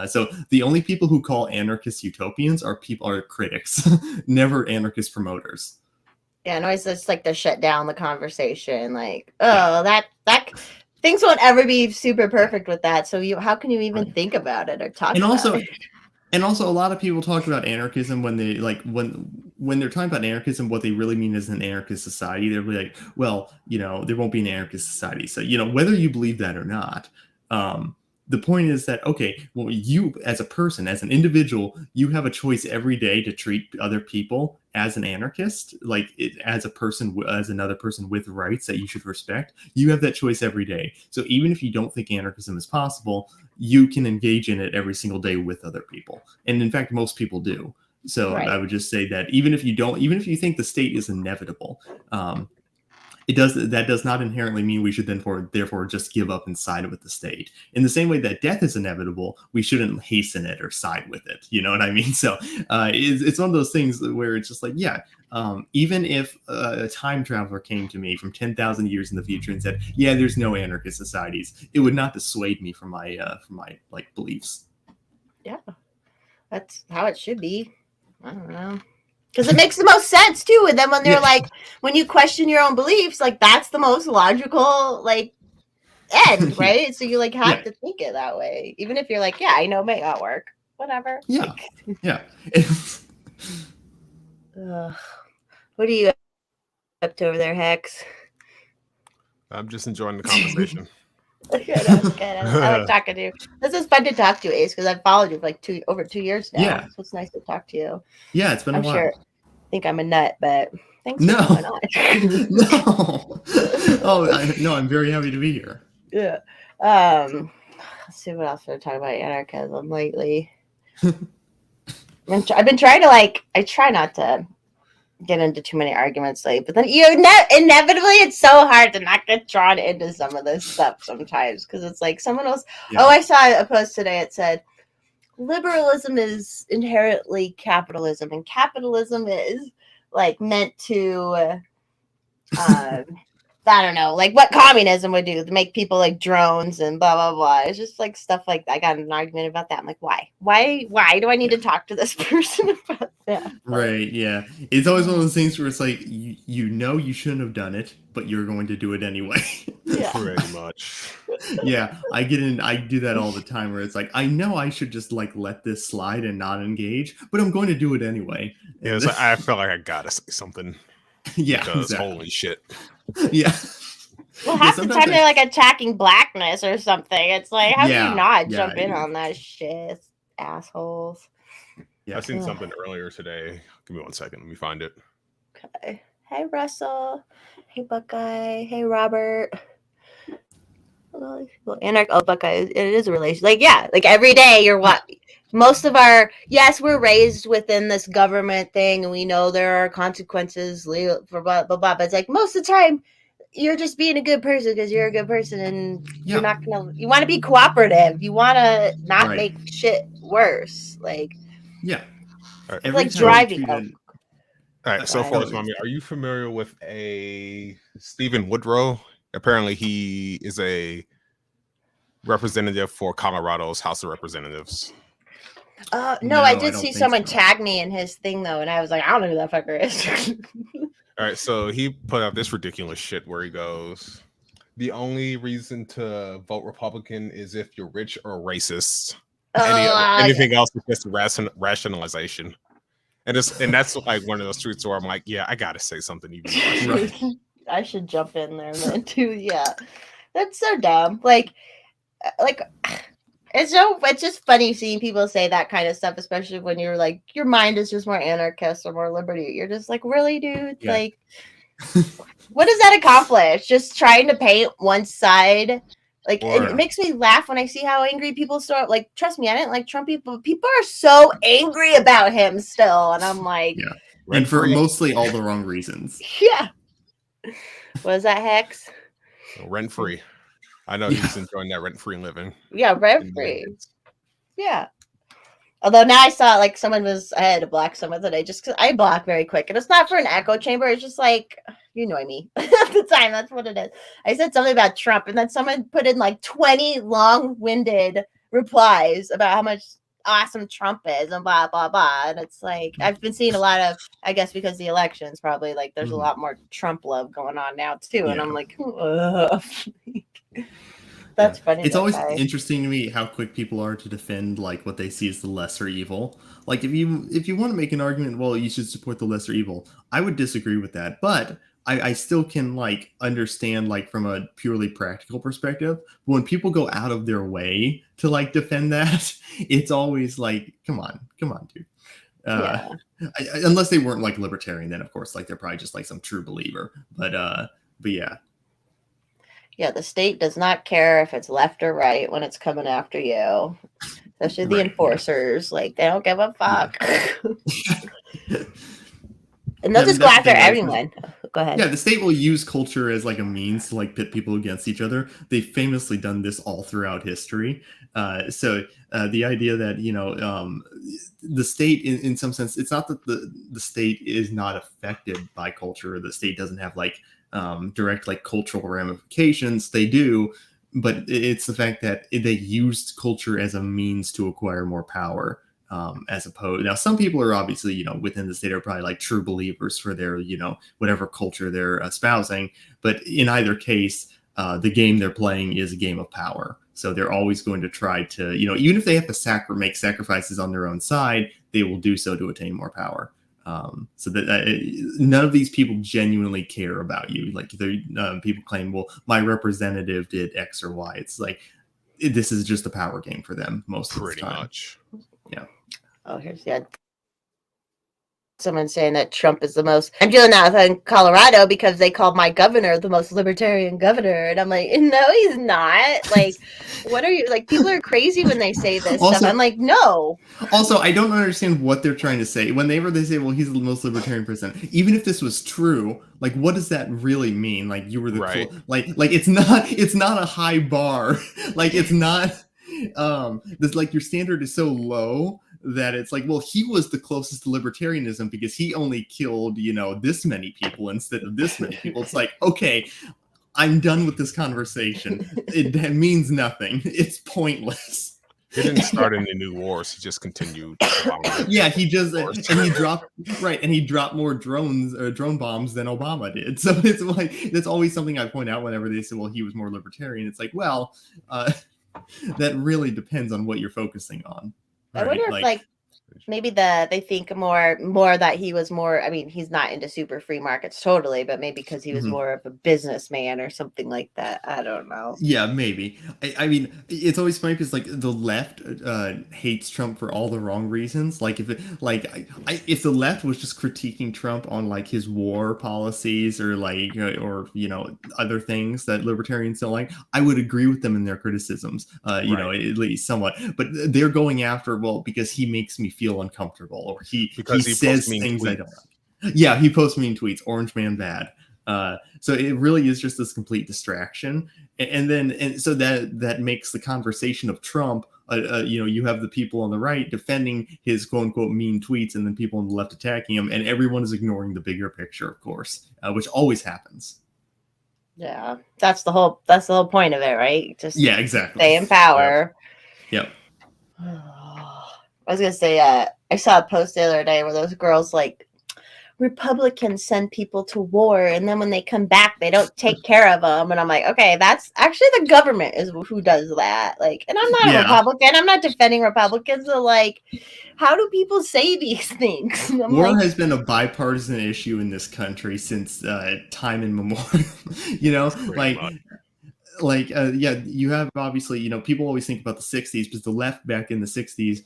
So the only people who call anarchists utopians are critics, never anarchist promoters. Yeah, and always just like to shut down the conversation. Like, that things won't ever be super perfect with that. So how can you even think about it or talk about it? And also, a lot of people talk about anarchism when they when they're talking about anarchism, what they really mean is an anarchist society. They're like, well, there won't be an anarchist society. So, whether you believe that or not, the point is that, okay, well, you as a person, as an individual, you have a choice every day to treat other people as an anarchist, as another person with rights that you should respect. You have that choice every day. So even if you don't think anarchism is possible, you can engage in it every single day with other people. And in fact, most people do. So I would just say that even if you think the state is inevitable, that does not inherently mean we should therefore just give up and side with the state. In the same way that death is inevitable, we shouldn't hasten it or side with it. You know what I mean? So it's one of those things where it's just like, even if a time traveler came to me from 10,000 years in the future and said, yeah, there's no anarchist societies, it would not dissuade me from my beliefs. Yeah, that's how it should be. I don't know. Because it makes the most sense too. And then when they're when you question your own beliefs, that's the most logical end, right? So you have to think it that way. Even if you're I know it may not work. Whatever. Yeah. What are you up to over there, Hex? I'm just enjoying the conversation. Good. I like talking to you. This is fun to talk to you, Ace, because I've followed you for over 2 years now. Yeah. So it's nice to talk to you. Yeah, it's been a while. Sure. I think I'm a nut, but thanks for coming on. No. Oh, I'm very happy to be here. Yeah. Let's see what else we're talking about anarchism lately. I've been trying to I try not to get into too many arguments lately, but then inevitably it's so hard to not get drawn into some of this stuff sometimes, because it's someone else. Yeah. Oh, I saw a post today. It said liberalism is inherently capitalism, and capitalism is meant to I don't know, like what communism would do to make people like drones and blah blah blah. It's just like stuff like that. I got in an argument about that. I'm like, why do I need to talk to this person about that? Right, yeah. It's always one of those things where it's like you know you shouldn't have done it, but you're going to do it anyway. Yeah. Pretty much. Yeah, I do that all the time where it's like I know I should just like let this slide and not engage, but I'm going to do it anyway. Yeah, so I feel like I gotta say something. Yeah, Because exactly. holy shit. Yeah. Well, half the time they're like attacking blackness or something. It's like, how do you not jump in on that shit, assholes? Yeah. I seen something earlier today. Give me 1 second. Let me find it. Okay. Hey, Russell. Hey, Buckeye. Hey, Robert. Buckeye. It is a relation. Like, yeah, like every day you're what? Most of yes, we're raised within this government thing, and we know there are consequences for blah blah blah. But it's like most of the time, you're just being a good person because you're a good person, and you're not gonna. You want to be cooperative. You want to not make shit worse. Like, yeah, it's like driving. All right, so Forrest, mommy, are you familiar with a Stephen Woodrow? Apparently, he is a representative for Colorado's House of Representatives. No, I did see someone tag me in his thing though, and I was like, I don't know who that fucker is. All right, so he put out this ridiculous shit where he goes, the only reason to vote Republican is if you're rich or racist. Anything else is just rationalization. And that's like one of those tweets where I'm like, yeah, I gotta say something even more. I should jump in there then too. Yeah, that's so dumb. Like it's just funny seeing people say that kind of stuff, especially when you're like your mind is just more anarchist or more liberty. You're just like, really, dude? Yeah. Like, what does that accomplish? Just trying to paint one side. Like, it makes me laugh when I see how angry people start. Like, trust me, I didn't like Trump people. People are so angry about him still, and I'm like, yeah, and for mostly all the wrong reasons. Yeah. Was that Hex? Rent free. I know he's enjoying that rent-free living. Yeah, rent-free. Yeah. Although now I saw like I had to block someone today just because I block very quick. And it's not for an echo chamber. It's just like, you annoy me at the time. That's what it is. I said something about Trump and then someone put in like 20 long-winded replies about how much awesome Trump is and blah, blah, blah. And it's like, I've been seeing a lot of, I guess because the elections probably like there's a lot more Trump love going on now too. And I'm like, that's funny. It's always interesting to me how quick people are to defend like what they see as the lesser evil. Like if you want to make an argument, well, you should support the lesser evil. I would disagree with that, but I still can like understand like from a purely practical perspective. But when people go out of their way to like defend that, it's always like, come on, dude. Unless they weren't like libertarian, then of course like they're probably just like some true believer. But yeah. Yeah, the state does not care if it's left or right when it's coming after you. Especially the enforcers. Like, they don't give a fuck. Yeah. And they'll just go after everyone. Go ahead. Yeah, the state will use culture as like a means to like pit people against each other. They've famously done this all throughout history. So the idea that, the state in some sense, it's not that the state is not affected by culture. The state doesn't have like direct like cultural ramifications. They do, but it's the fact that they used culture as a means to acquire more power. As opposed, now some people are obviously, within the state are probably like true believers for their, whatever culture they're espousing. But in either case, the game they're playing is a game of power. So they're always going to try to, even if they have to make sacrifices on their own side, they will do so to attain more power. So that none of these people genuinely care about you. Like people claim, well, my representative did X or Y. It's like this is just a power game for them most of the time. Pretty much. Yeah. Oh, here's someone saying that Trump is the most. I'm doing that in Colorado because they called my governor the most libertarian governor, and I'm like, no, he's not. Like, what are you like? People are crazy when they say this stuff. I'm like, no. Also, I don't understand what they're trying to say whenever they say, "Well, he's the most libertarian person." Even if this was true, like, what does that really mean? Like, you were the like it's not a high bar. Like, it's not. This like your standard is so low that it's like, well, he was the closest to libertarianism because he only killed, this many people instead of this many people. It's like, okay, I'm done with this conversation. It means nothing. It's pointless. He didn't start any new wars. He just continued. Yeah, he just and he dropped more drones or drone bombs than Obama did. So it's like that's always something I point out whenever they say, "Well, he was more libertarian." It's like, well, that really depends on what you're focusing on. I wonder if like maybe they think more that he was more. I mean, he's not into super free markets totally, but maybe because he was more of a businessman or something like that. I don't know. Yeah, maybe. I mean, it's always funny because like the left hates Trump for all the wrong reasons. Like if if the left was just critiquing Trump on like his war policies or like or other things that libertarians don't like, I would agree with them in their criticisms. You know, at least somewhat. But they're going after because he makes me feel uncomfortable or he says things I don't like. Yeah, he posts mean tweets. Orange man bad. So it really is just this complete distraction, and so that makes the conversation of Trump. You have the people on the right defending his quote unquote mean tweets, and then people on the left attacking him, and everyone is ignoring the bigger picture, of course, which always happens. Yeah, that's the whole point of it, right? Just exactly. Stay in power. Yep. I was gonna say, I saw a post the other day where those girls like Republicans send people to war, and then when they come back, they don't take care of them. And I'm like, okay, that's actually the government is who does that. Like, and I'm not a Republican. I'm not defending Republicans. So like, how do people say these things? War has been a bipartisan issue in this country since time immemorial. You have obviously, people always think about the 60s because the left back in the 60s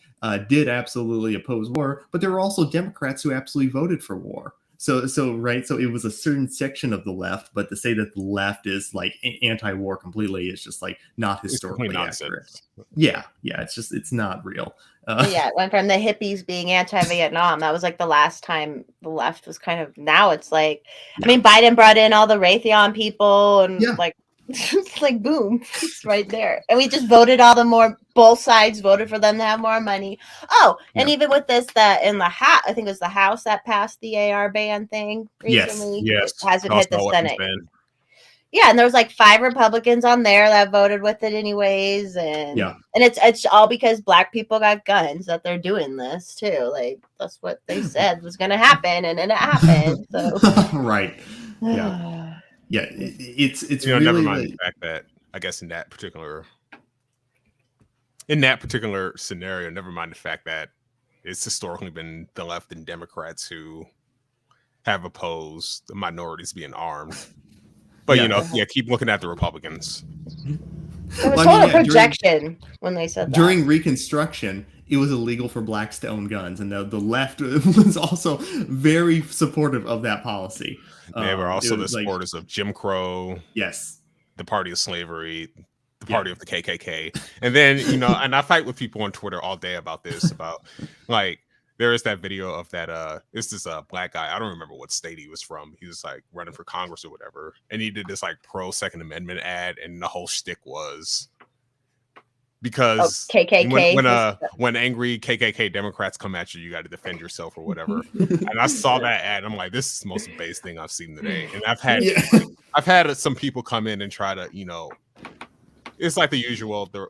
did absolutely oppose war, but there were also Democrats who absolutely voted for war. So it was a certain section of the left, but to say that the left is like anti-war completely is just like not historically accurate. Yeah, it's not real. It went from the hippies being anti-Vietnam. That was like the last time the left was kind of. Now it's like, I mean, Biden brought in all the Raytheon people and like. It's like boom, it's right there. And we just voted both sides voted for them to have more money. And even with this, that in the House, I think it was the House that passed the AR ban thing recently. Yes. It hasn't hit the Senate. Yeah, and there was like 5 Republicans on there that voted with it anyways. And it's all because Black people got guns that they're doing this too. Like that's what they said was gonna happen, and then it happened. So right. Yeah. Yeah, it's really never mind the fact that I guess in that particular scenario, never mind the fact that it's historically been the left and Democrats who have opposed the minorities being armed. But keep looking at the Republicans. It was total projection when they said that. During Reconstruction, it was illegal for blacks to own guns, and the left was also very supportive of that policy. They were also the supporters of Jim Crow. Yes. The party of slavery, the party of the KKK. And then, and I fight with people on Twitter all day about this, about like, there is that video of that, it's this black guy. I don't remember what state he was from. He was like running for Congress or whatever. And he did this like pro Second Amendment ad. And the whole shtick was because KKK when angry KKK Democrats come at you, you got to defend yourself or whatever. And I saw that ad. I'm like, this is the most base thing I've seen today. And I've had some people come in and try to, it's like the usual, the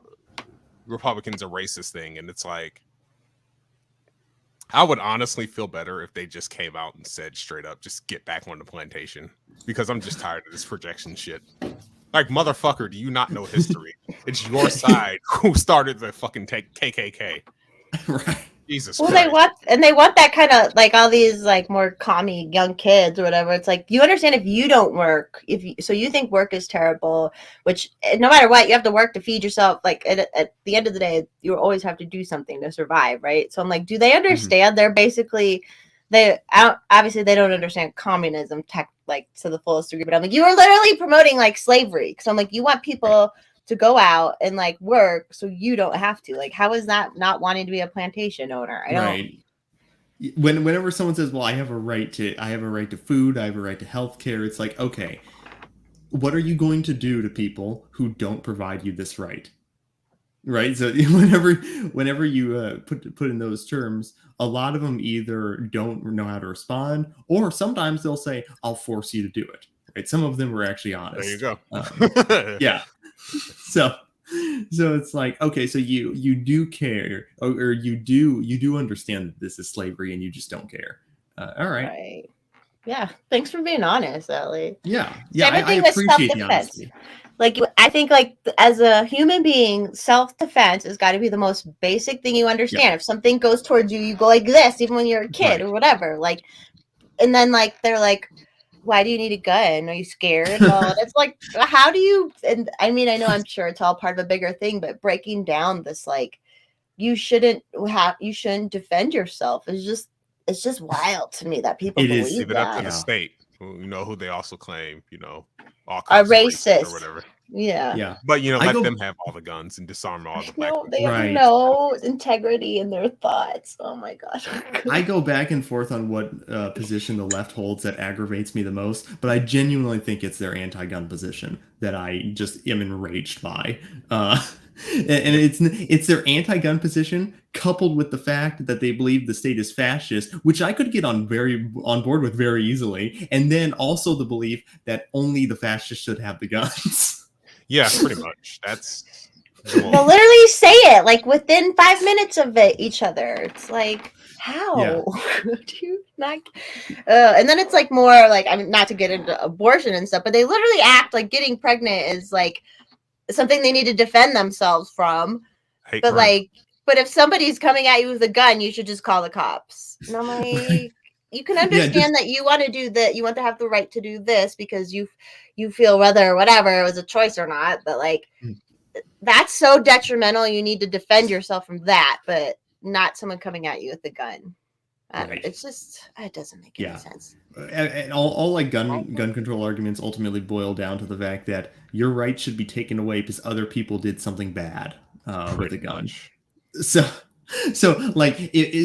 Republicans are racist thing. And it's like, I would honestly feel better if they just came out and said straight up, just get back on the plantation, because I'm just tired of this projection shit. Like, motherfucker, do you not know history? It's your side who started the fucking KKK. Right. Jesus Christ. They want that kind of like all these like more commie young kids or whatever. It's like, you understand if you don't work, so you think work is terrible, which no matter what, you have to work to feed yourself. Like at the end of the day, you always have to do something to survive, right? So I'm like, do they understand? They're basically obviously they don't understand communism like to the fullest degree, but I'm like, you are literally promoting like slavery. Because I'm like, you want people to go out and like work so you don't have to. Like, how is that not wanting to be a plantation owner? I don't. Right. Whenever someone says, "Well, I have a right to food, I have a right to health care," it's like, okay, what are you going to do to people who don't provide you this right? Right. So whenever you put in those terms, a lot of them either don't know how to respond, or sometimes they'll say, "I'll force you to do it." right? Some of them were actually honest. There you go. Yeah. So it's like, okay, so you do care, or you do understand that this is slavery, and you just don't care. All right. Right. Yeah. Thanks for being honest, Ellie. Yeah. I appreciate the honesty. Like, I think, like, as a human being, self-defense has got to be the most basic thing you understand. Yeah. If something goes towards you, you go like this, even when you're a kid or whatever. Like, and then, like, they're like, why do you need a gun? Are you scared? Well, it's like, how do you, and I mean, I know, I'm sure it's all part of a bigger thing, but breaking down this, like, you shouldn't defend yourself is just, it's just wild to me that people believe that. Up to the state, you know, who they also claim, you know, all a racist or whatever. Yeah. But, you know, let them have all the guns and disarm all the black people. They have no integrity in their thoughts. Oh my gosh. I go back and forth on what position the left holds that aggravates me the most, but I genuinely think it's their anti-gun position that I just am enraged by. And it's their anti-gun position coupled with the fact that they believe the state is fascist, which I could get on board with very easily, and then also the belief that only the fascists should have the guns. Yeah, pretty much. That's they'll literally say it like within 5 minutes of each other. It's like, how do you not? And then it's like more like, I mean, not to get into abortion and stuff, but they literally act like getting pregnant is like something they need to defend themselves from. But if somebody's coming at you with a gun, you should just call the cops. And I'm like, you can understand that you want to do that. You want to have the right to do this because you feel whether or whatever it was a choice or not. But like, that's so detrimental. You need to defend yourself from that, but not someone coming at you with a gun. It's just, it doesn't make any sense. And all like gun control arguments ultimately boil down to the fact that your rights should be taken away because other people did something bad with a gun. So like,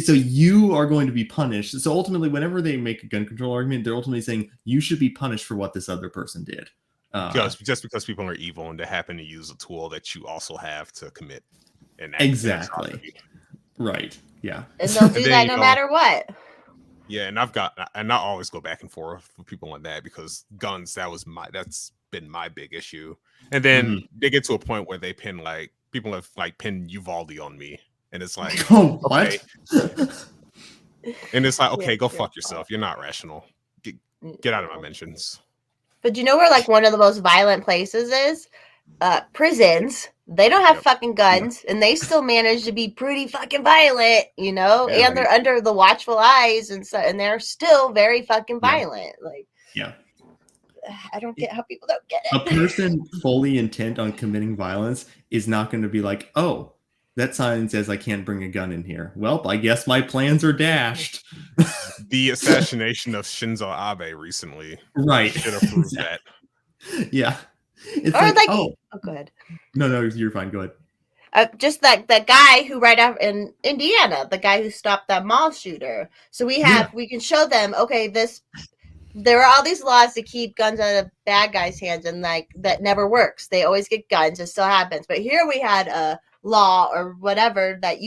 so you are going to be punished. So ultimately, whenever they make a gun control argument, they're ultimately saying you should be punished for what this other person did. Just because people are evil and they happen to use a tool that you also have to commit an act. Exactly. Right. Yeah. And they'll do that no matter what. Yeah, and I always go back and forth with people on that because guns, that's been my big issue. And then they get to a point where they pin people have pinned Uvalde on me. And it's like, what? And it's like, okay, go fuck yourself. You're not rational. Get out of my mentions. But you know where like one of the most violent places is? Prisons. They don't have fucking guns, and they still manage to be pretty fucking violent, you know? Yeah, and they're under the watchful eyes, and they're still very fucking violent. Like, I don't get how people don't get it. A person fully intent on committing violence is not going to be like, oh, that sign says I can't bring a gun in here. Well, I guess my plans are dashed. The assassination of Shinzo Abe recently. Right. Should have proved that. Yeah. It's go ahead. No, you're fine. Go ahead. Just that guy who right out in Indiana, the guy who stopped that mall shooter. So we can show them, okay, there are all these laws to keep guns out of bad guys' hands, and like that never works. They always get guns. It still happens. But here we had a law or whatever that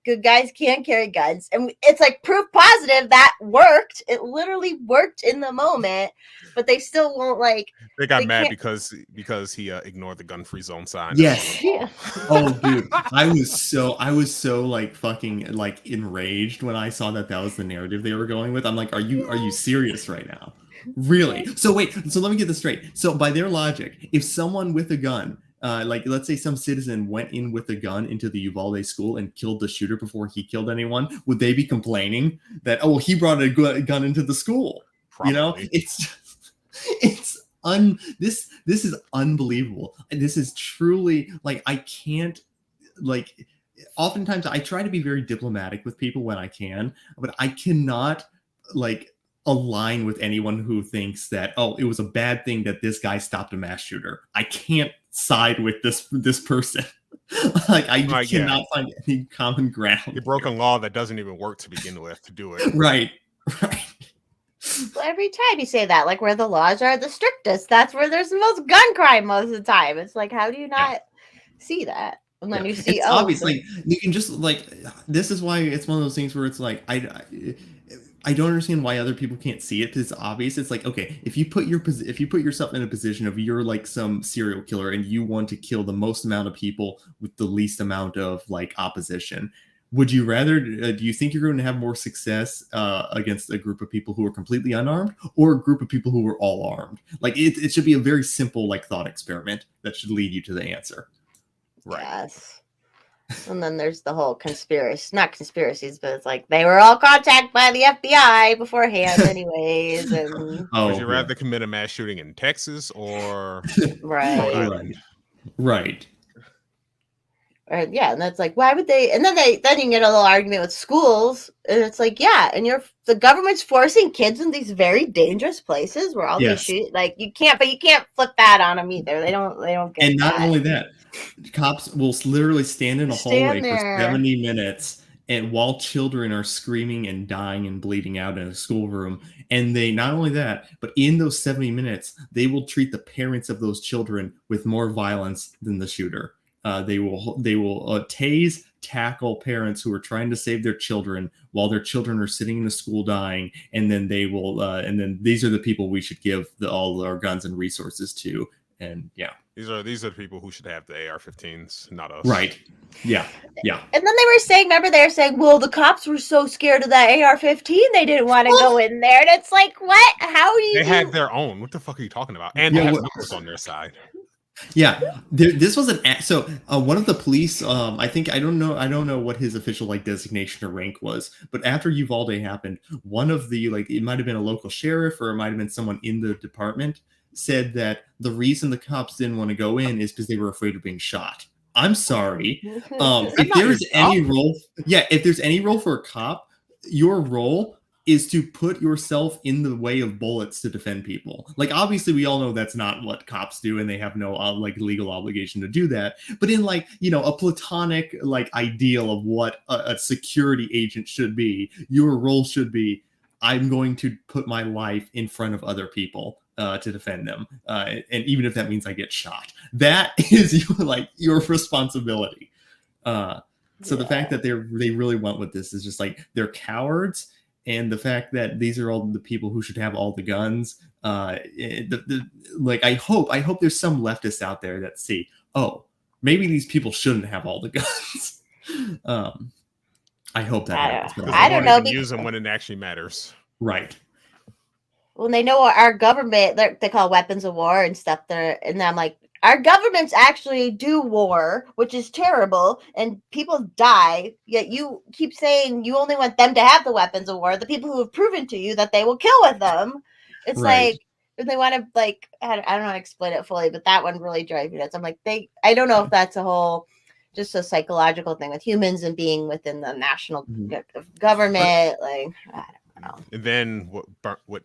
good guys can carry guns, and it's like proof positive that worked. It literally worked in the moment, but they still won't they got mad because he ignored the gun-free zone sign. Yes. Oh dude, I was so like fucking like enraged when I saw that was the narrative they were going with. I'm like, are you serious right now? Really? So let me get this straight. So by their logic, if someone with a gun, let's say some citizen went in with a gun into the Uvalde school and killed the shooter before he killed anyone, would they be complaining that, he brought a gun into the school? Probably. You know, this is unbelievable. This is truly I can't oftentimes I try to be very diplomatic with people when I can, but I cannot align with anyone who thinks that, it was a bad thing that this guy stopped a mass shooter. I can't side with this person. I cannot find any common ground. You broke a law that doesn't even work to begin with to do it. Right. Well, every time you say that, where the laws are the strictest, that's where there's the most gun crime most of the time. It's like, how do you not see that? And then you see, obviously you can just this is why it's one of those things where it's I don't understand why other people can't see it, because it's obvious. It's like, okay, if you put yourself in a position of you're like some serial killer and you want to kill the most amount of people with the least amount of like opposition, would you rather? Do you think you're going to have more success against a group of people who are completely unarmed, or a group of people who are all armed? Like it should be a very simple like thought experiment that should lead you to the answer. Right. Yes. And then there's the whole not conspiracies, but it's like they were all contacted by the FBI beforehand, anyways. And would you rather commit a mass shooting in Texas or right, Rhode Island? Right. Or, yeah, and that's like, why would they? And then you can get a little argument with schools, and it's like, yeah, and the government's forcing kids in these very dangerous places where all these shoot. Like you can't flip that on them either. They don't get. And not only that, cops will literally stand in a hallway for 70 minutes, and while children are screaming and dying and bleeding out in a schoolroom, and they not only that, but in those 70 minutes, they will treat the parents of those children with more violence than the shooter. They will tase, tackle parents who are trying to save their children while their children are sitting in the school dying, and then they will and then these are the people we should give all our guns and resources to. And yeah, these are the people who should have the AR-15s, not us. Right. Yeah. And then they were saying, well, the cops were so scared of that AR-15 they didn't want to go in there. And it's like, what? How do you? They had their own. What the fuck are you talking about? And they have numbers on their side. Yeah, this was one of the police. I don't know what his official like designation or rank was, but after Uvalde happened, one of the it might have been a local sheriff or it might have been someone in the department said that the reason the cops didn't want to go in is because they were afraid of being shot. I'm sorry. If there's any role for a cop, your role is to put yourself in the way of bullets to defend people. Like, obviously, we all know that's not what cops do, and they have no legal obligation to do that. But in a platonic ideal of what a security agent should be, your role should be, I'm going to put my life in front of other people to defend them, and even if that means I get shot, that is your responsibility. So the fact that they really went with this is just they're cowards. And the fact that these are all the people who should have all the guns, I hope there's some leftists out there that see, oh, maybe these people shouldn't have all the guns. I hope that happens. I don't know. Use them when it actually matters. Right. When they know our government, they call weapons of war and stuff. And I'm like, our governments actually do war, which is terrible, and people die, yet you keep saying you only want them to have the weapons of war, the people who have proven to you that they will kill with them. It's right. If they want to, I don't know how to explain it fully, but that one really drives me nuts. I'm like, I don't know if that's just a psychological thing with humans and being within the national government. I don't know. And then what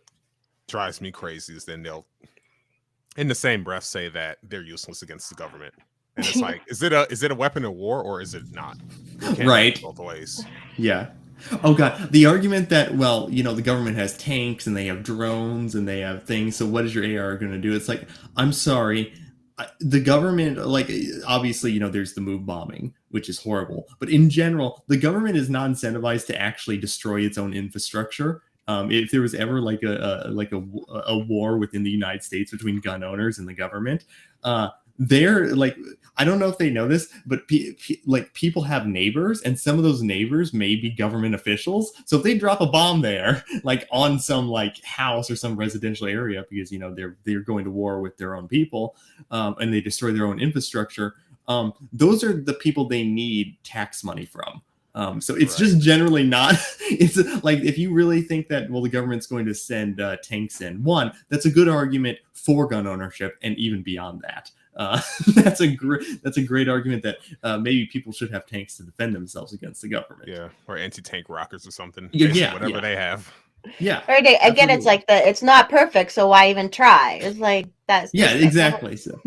drives me crazy is then they'll, in the same breath, say that they're useless against the government, and it's like, is it a weapon of war or is it not? Right. Both ways. Yeah. Oh god, the argument that the government has tanks and they have drones and they have things. So what is your AR going to do? It's like, I'm sorry, the government obviously there's the move bombing, which is horrible, but in general, the government is not incentivized to actually destroy its own infrastructure. If there was ever a war within the United States between gun owners and the government, they're I don't know if they know this, but people have neighbors, and some of those neighbors may be government officials. So if they drop a bomb there, on some house or some residential area, because they're going to war with their own people, and they destroy their own infrastructure, those are the people they need tax money from. So it's just generally not. It's if you really think that the government's going to send tanks in, that's a good argument for gun ownership, and even beyond that, that's a great argument that maybe people should have tanks to defend themselves against the government. Yeah, or anti-tank rockets or something. Yeah, whatever they have. Yeah. Or again, it's it's not perfect, so why even try? It's that's exactly. So.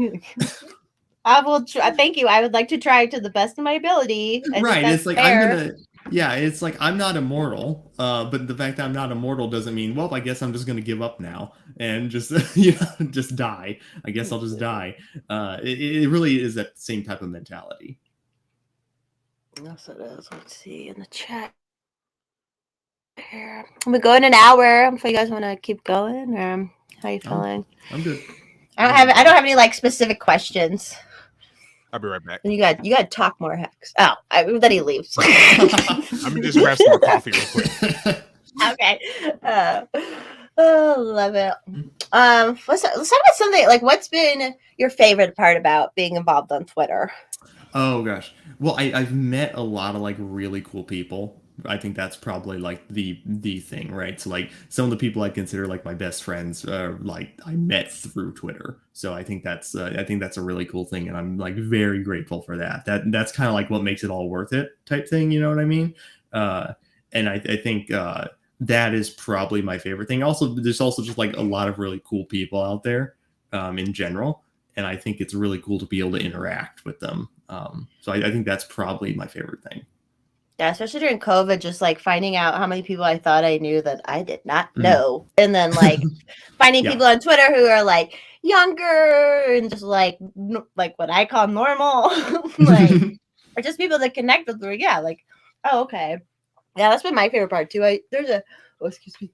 I will thank you. I would like to try to the best of my ability. Right. It's fair. I'm not immortal. But the fact that I'm not immortal doesn't mean, I guess I'm just going to give up now and just, just die. I guess I'll just die. It really is that same type of mentality. Yes, it is. Let's see in the chat here. We go in an hour. If you guys want to keep going, or how you feeling? I'm good. I don't have any like specific questions. I'll be right back. You got to talk more, Hex. Oh, then he leaves. I'm gonna just grab some more coffee real quick. Okay. Love it. Let's talk about something like what's been your favorite part about being involved on Twitter? Oh gosh. Well, I've met a lot of like really cool people. I think that's probably like the thing, right? So like some of the people I consider like my best friends, like I met through Twitter. So I think that's a really cool thing, and I'm like very grateful for that. That's kind of like what makes it all worth it type thing. You know what I mean? And I think that is probably my favorite thing. Also, there's also just like a lot of really cool people out there in general, and I think it's really cool to be able to interact with them. So I think that's probably my favorite thing. Yeah, especially during COVID, just like finding out how many people I thought I knew that I did not know. And then like finding people on Twitter who are like younger and just like what I call normal, like, or just people that connect with me. Yeah, like, oh, okay. Yeah, that's been my favorite part too. Excuse me.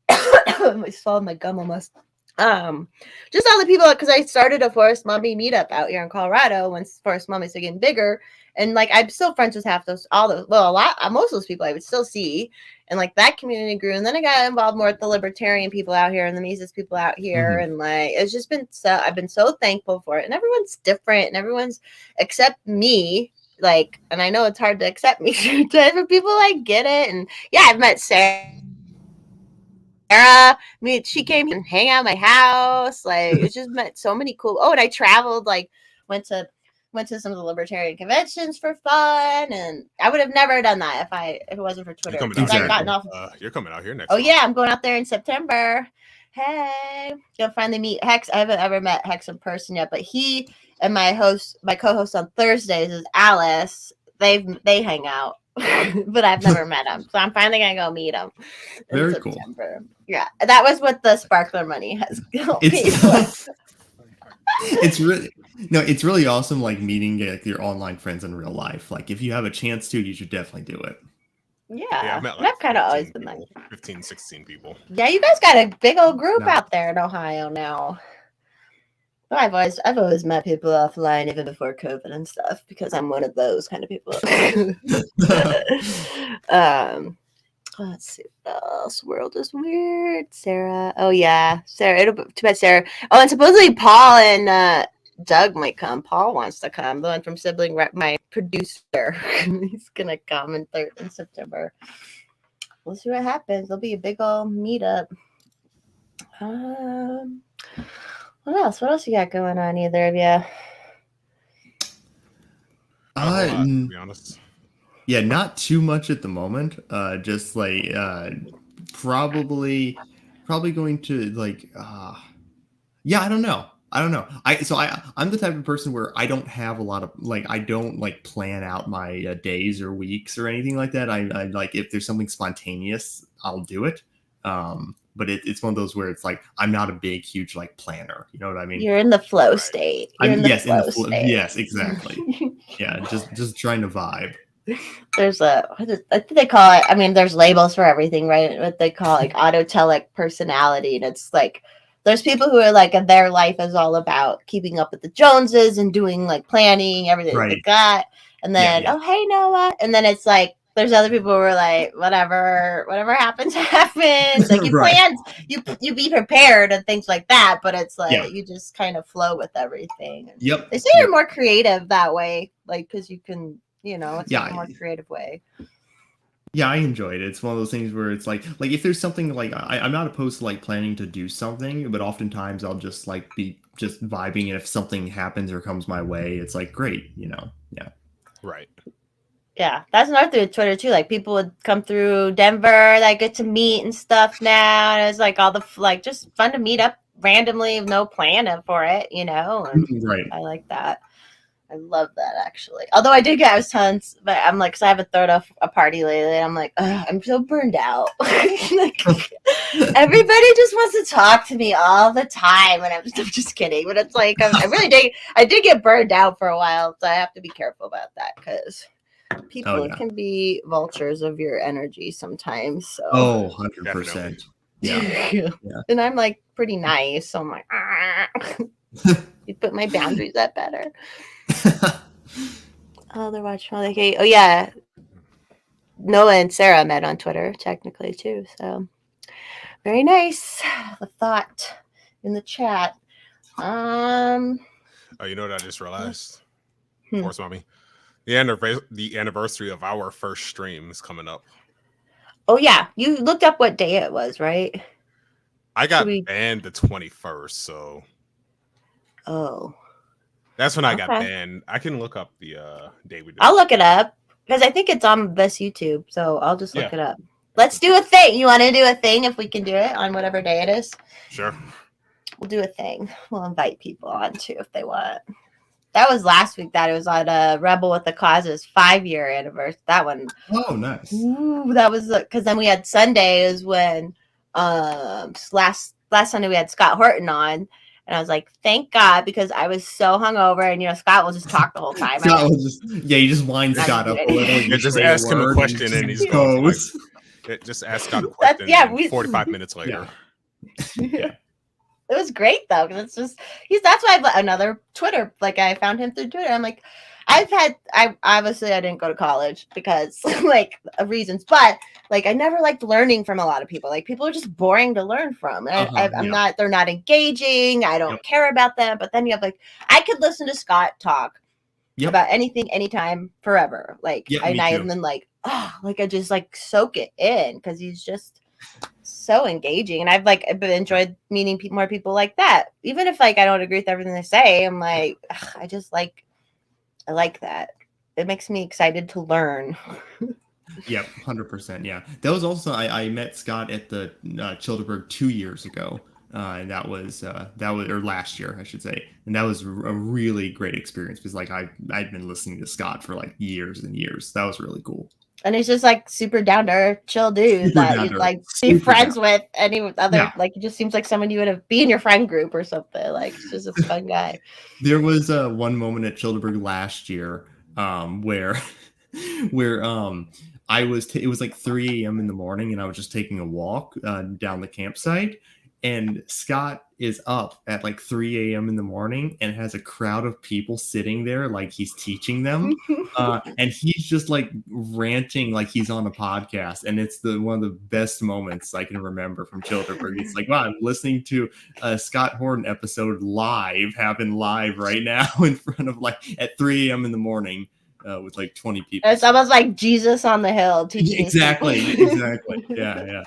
I swallowed my gum almost. Just all the people, because I started a Forest Mommy meetup out here in Colorado when Forest Mommy started getting bigger, and like I'm still friends with most of those people I would still see, and like that community grew, and then I got involved more with the libertarian people out here and the Mises people out here, and like it's just been I've been so thankful for it, and everyone's different, and everyone's except me. Like, and I know it's hard to accept me sometimes, but people like get it, and yeah, I've met Sarah. She came and hang out at my house. Like, it's just met so many cool. Oh, and I traveled. Like, went to some of the libertarian conventions for fun, and I would have never done that if it wasn't for Twitter. You're coming out here next. Oh yeah, I'm going out there in September. Hey, you'll finally meet Hex. I haven't ever met Hex in person yet, but he and my co-host on Thursdays is Alice. They hang out. But I've never met him, so I'm finally gonna go meet him. Very cool. Yeah, that was what the sparkler money has. It's really awesome, like meeting your online friends in real life. Like if you have a chance to, you should definitely do it. Yeah, I've kind of always been like 15, 16 people. Yeah, you guys got a big old group out there in Ohio now. I've always met people offline even before COVID and stuff because I'm one of those kind of people. Let's see what else. World is weird. Sarah. Oh yeah, Sarah. Too bad Sarah. Oh, and supposedly Paul and Doug might come. Paul wants to come. The one from Sibling Rep, my producer. He's gonna come in September. We'll see what happens. There'll be a big old meetup. What else? What else you got going on, either of you? To be honest. Yeah, not too much at the moment. Just like probably going to like yeah, I don't know. I'm the type of person where I don't have a lot of like I don't like plan out my days or weeks or anything like that. I like if there's something spontaneous, I'll do it. But it's one of those where it's like I'm not a big, huge like planner. You know what I mean? You're in the flow state. State. Yes, exactly. Yeah, just trying to vibe. There's I think they call it. I mean, there's labels for everything, right? What they call like autotelic personality, and it's like there's people who are like their life is all about keeping up with the Joneses and doing like planning everything they got, and then oh hey Noah, and then it's like. There's other people who are like, whatever happens. Like you plan, you be prepared and things like that, but it's like you just kind of flow with everything. Yep. They say you're more creative that way, like because you can, it's a more creative way. Yeah, I enjoy it. It's one of those things where it's like if there's something like I'm not opposed to like planning to do something, but oftentimes I'll just like be just vibing, and if something happens or comes my way, it's like great, yeah. Right. Yeah, that's another thing with Twitter too. Like people would come through Denver that I get to meet and stuff now. And it's like all the like just fun to meet up randomly with no plan for it, And right. I like that. I love that actually. Although I was tons, but I'm like, because I haven't thrown a party lately. And I'm like, I'm so burned out. Like, everybody just wants to talk to me all the time, and I'm just kidding. But it's like I did get burned out for a while, so I have to be careful about that because. People can be vultures of your energy sometimes. So. Oh, 100%. Yeah. And I'm like pretty nice. So I'm like, you put my boundaries up better. Oh, they're watching. Oh, yeah. Noah and Sarah met on Twitter, technically, too. So very nice. The thought in the chat. Oh, you know what I just realized? Force Mommy. The anniversary of our first stream is coming up. Oh, yeah. You looked up what day it was, right? I got banned the 21st, so. Oh. That's when I got banned. I can look up the day we did. I'll look it up because I think it's on this YouTube, so I'll just look it up. Let's do a thing. You want to do a thing if we can do it on whatever day it is? Sure. We'll do a thing. We'll invite people on too if they want. That was last week that it was on Rebel with the Cause's 5-year anniversary. That one. Oh, nice. Ooh, that was because then we had Sunday is when last Sunday we had Scott Horton on. And I was like, thank God, because I was so hungover. And, Scott will just talk the whole time. You just wind Scott up a little. You just ask him a question and he's goes. Just ask Scott a question 45 minutes later. Yeah. It was great, though, because it's just, that's why I've another Twitter. Like, I found him through Twitter. I'm like, I obviously I didn't go to college because of reasons, but I never liked learning from a lot of people. Like people are just boring to learn from. They're not engaging. I don't care about them. But then you have I could listen to Scott talk about anything, anytime, forever. I just soak it in because he's just so engaging. And I've enjoyed meeting more people like that. Even if I don't agree with everything they say, I'm like, I like that. It makes me excited to learn. Yep, 100%. Yeah, that was also I met Scott at the Childeberg 2 years ago, and that was or last year I should say, and that was a really great experience because I'd been listening to Scott for years and years. That was really cool. And he's just super down to earth, chill dude that you'd be friends with any other. He just seems like someone you would be in your friend group or something. He's just a fun guy. There was one moment at Childeberg last year where I was it was 3 a.m. in the morning and I was just taking a walk down the campsite, and Scott is up at 3 a.m. in the morning and has a crowd of people sitting there he's teaching them, and he's just ranting like he's on a podcast, and it's one of the best moments I can remember from Childeberg. It's wow, I'm listening to a Scott Horton episode happen live right now in front of at 3 a.m. in the morning. With 20 people. It's almost like Jesus on the hill teaching. Exactly. Yeah.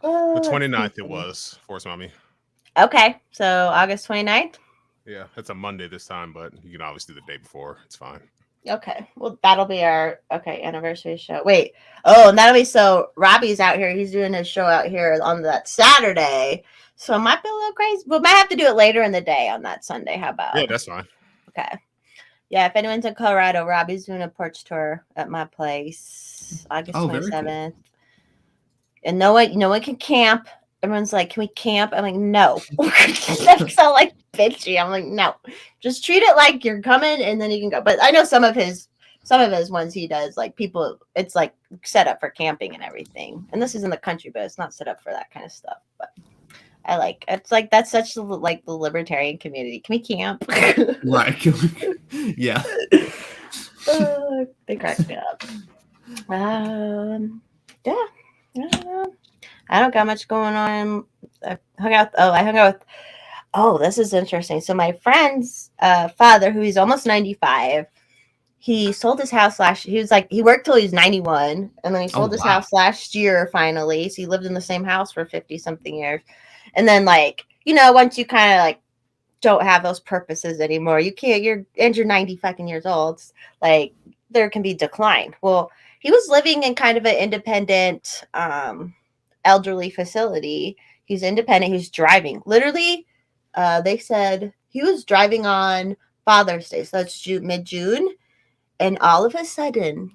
The 29th it was, Force Mommy. Okay, so August 29th? Yeah, it's a Monday this time, but you can always do the day before. It's fine. Okay, well, that'll be our anniversary show. Wait, and that'll be Robbie's out here. He's doing his show out here on that Saturday, so it might be a little crazy. We might have to do it later in the day on that Sunday. How about? Yeah, that's fine. Okay. Yeah, if anyone's in Colorado, Robbie's doing a porch tour at my place August 27th. Cool. And no one can camp. Everyone's like, can we camp? I'm like, no. That sounds bitchy. I'm like, no. Just treat it like you're coming and then you can go. But I know some of his ones he does, people, it's set up for camping and everything. And this is in the country, but it's not set up for that kind of stuff. But it's that's such the libertarian community. Can we camp? Right. Yeah. They cracked me up. Yeah. I don't got much going on. I hung out with this is interesting. So my friend's father, who he's almost 95, he sold his house he worked till he was 91, and then he sold his house last year finally. So he lived in the same house for 50 something years. And then once you kind of don't have those purposes anymore, you're 90 fucking years old. There can be decline. Well, he was living in kind of an independent elderly facility. He's independent. He's driving. Literally, they said he was driving on Father's Day. So that's mid-June. And all of a sudden,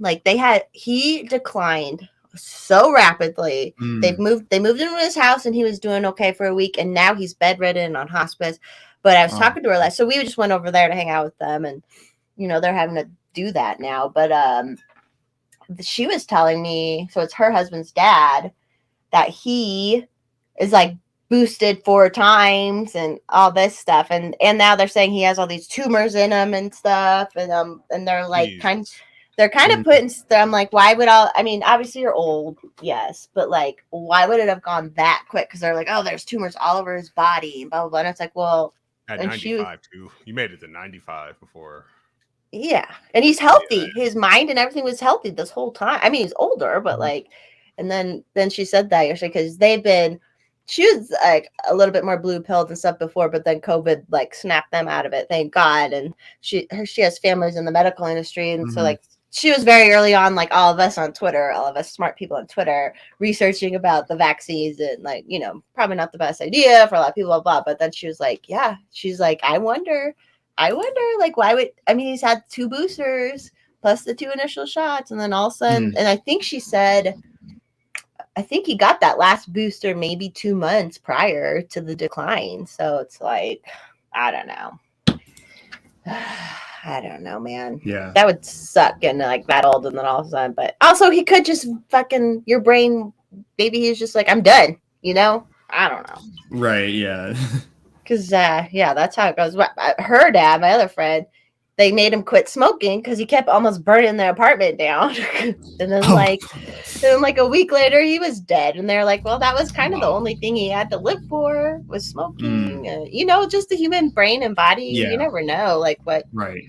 he declined so rapidly. They moved into his house and he was doing okay for a week. And now he's bedridden on hospice. But I was talking to her so we just went over there to hang out with them. And, they're having a do that now. But she was telling me, so it's her husband's dad, that he is like boosted 4 times and all this stuff, and now they're saying he has all these tumors in him and stuff, and they're like they're kind of putting. I'm like, why would I mean, obviously you're old, yes, but like, why would it have gone that quick? Because they're like, oh, there's tumors all over his body and blah blah blah. And it's like, well, at 95 too. You made it to 95 before. Yeah, and he's healthy. Yeah. His mind and everything was healthy this whole time. I mean, he's older, but like, and then she said that yesterday because she was like a little bit more blue pilled and stuff before, but then COVID like snapped them out of it, thank God. And she has families in the medical industry, and so like she was very early on, like all of us on Twitter, all of us smart people on Twitter, researching about the vaccines and like, you know, probably not the best idea for a lot of people, blah blah. But then she was like, yeah, she's like, I wonder, like, why would, I mean, he's had 2 boosters plus the 2 initial shots, and then all of a sudden, and I think she said, I think he got that last booster maybe 2 months prior to the decline. So it's like, I don't know. I don't know, man. Yeah. That would suck getting like that old and then all of a sudden. But also he could just fucking, your brain, maybe he's just like, I'm done, you know? I don't know. Right, yeah. Because, yeah, that's how it goes. Her dad, my other friend, they made him quit smoking because he kept almost burning their apartment down. And then like a week later, he was dead. And they're like, well, that was kind of the only thing he had to live for was smoking. You know, just the human brain and body. Yeah. You never know, like what. Right.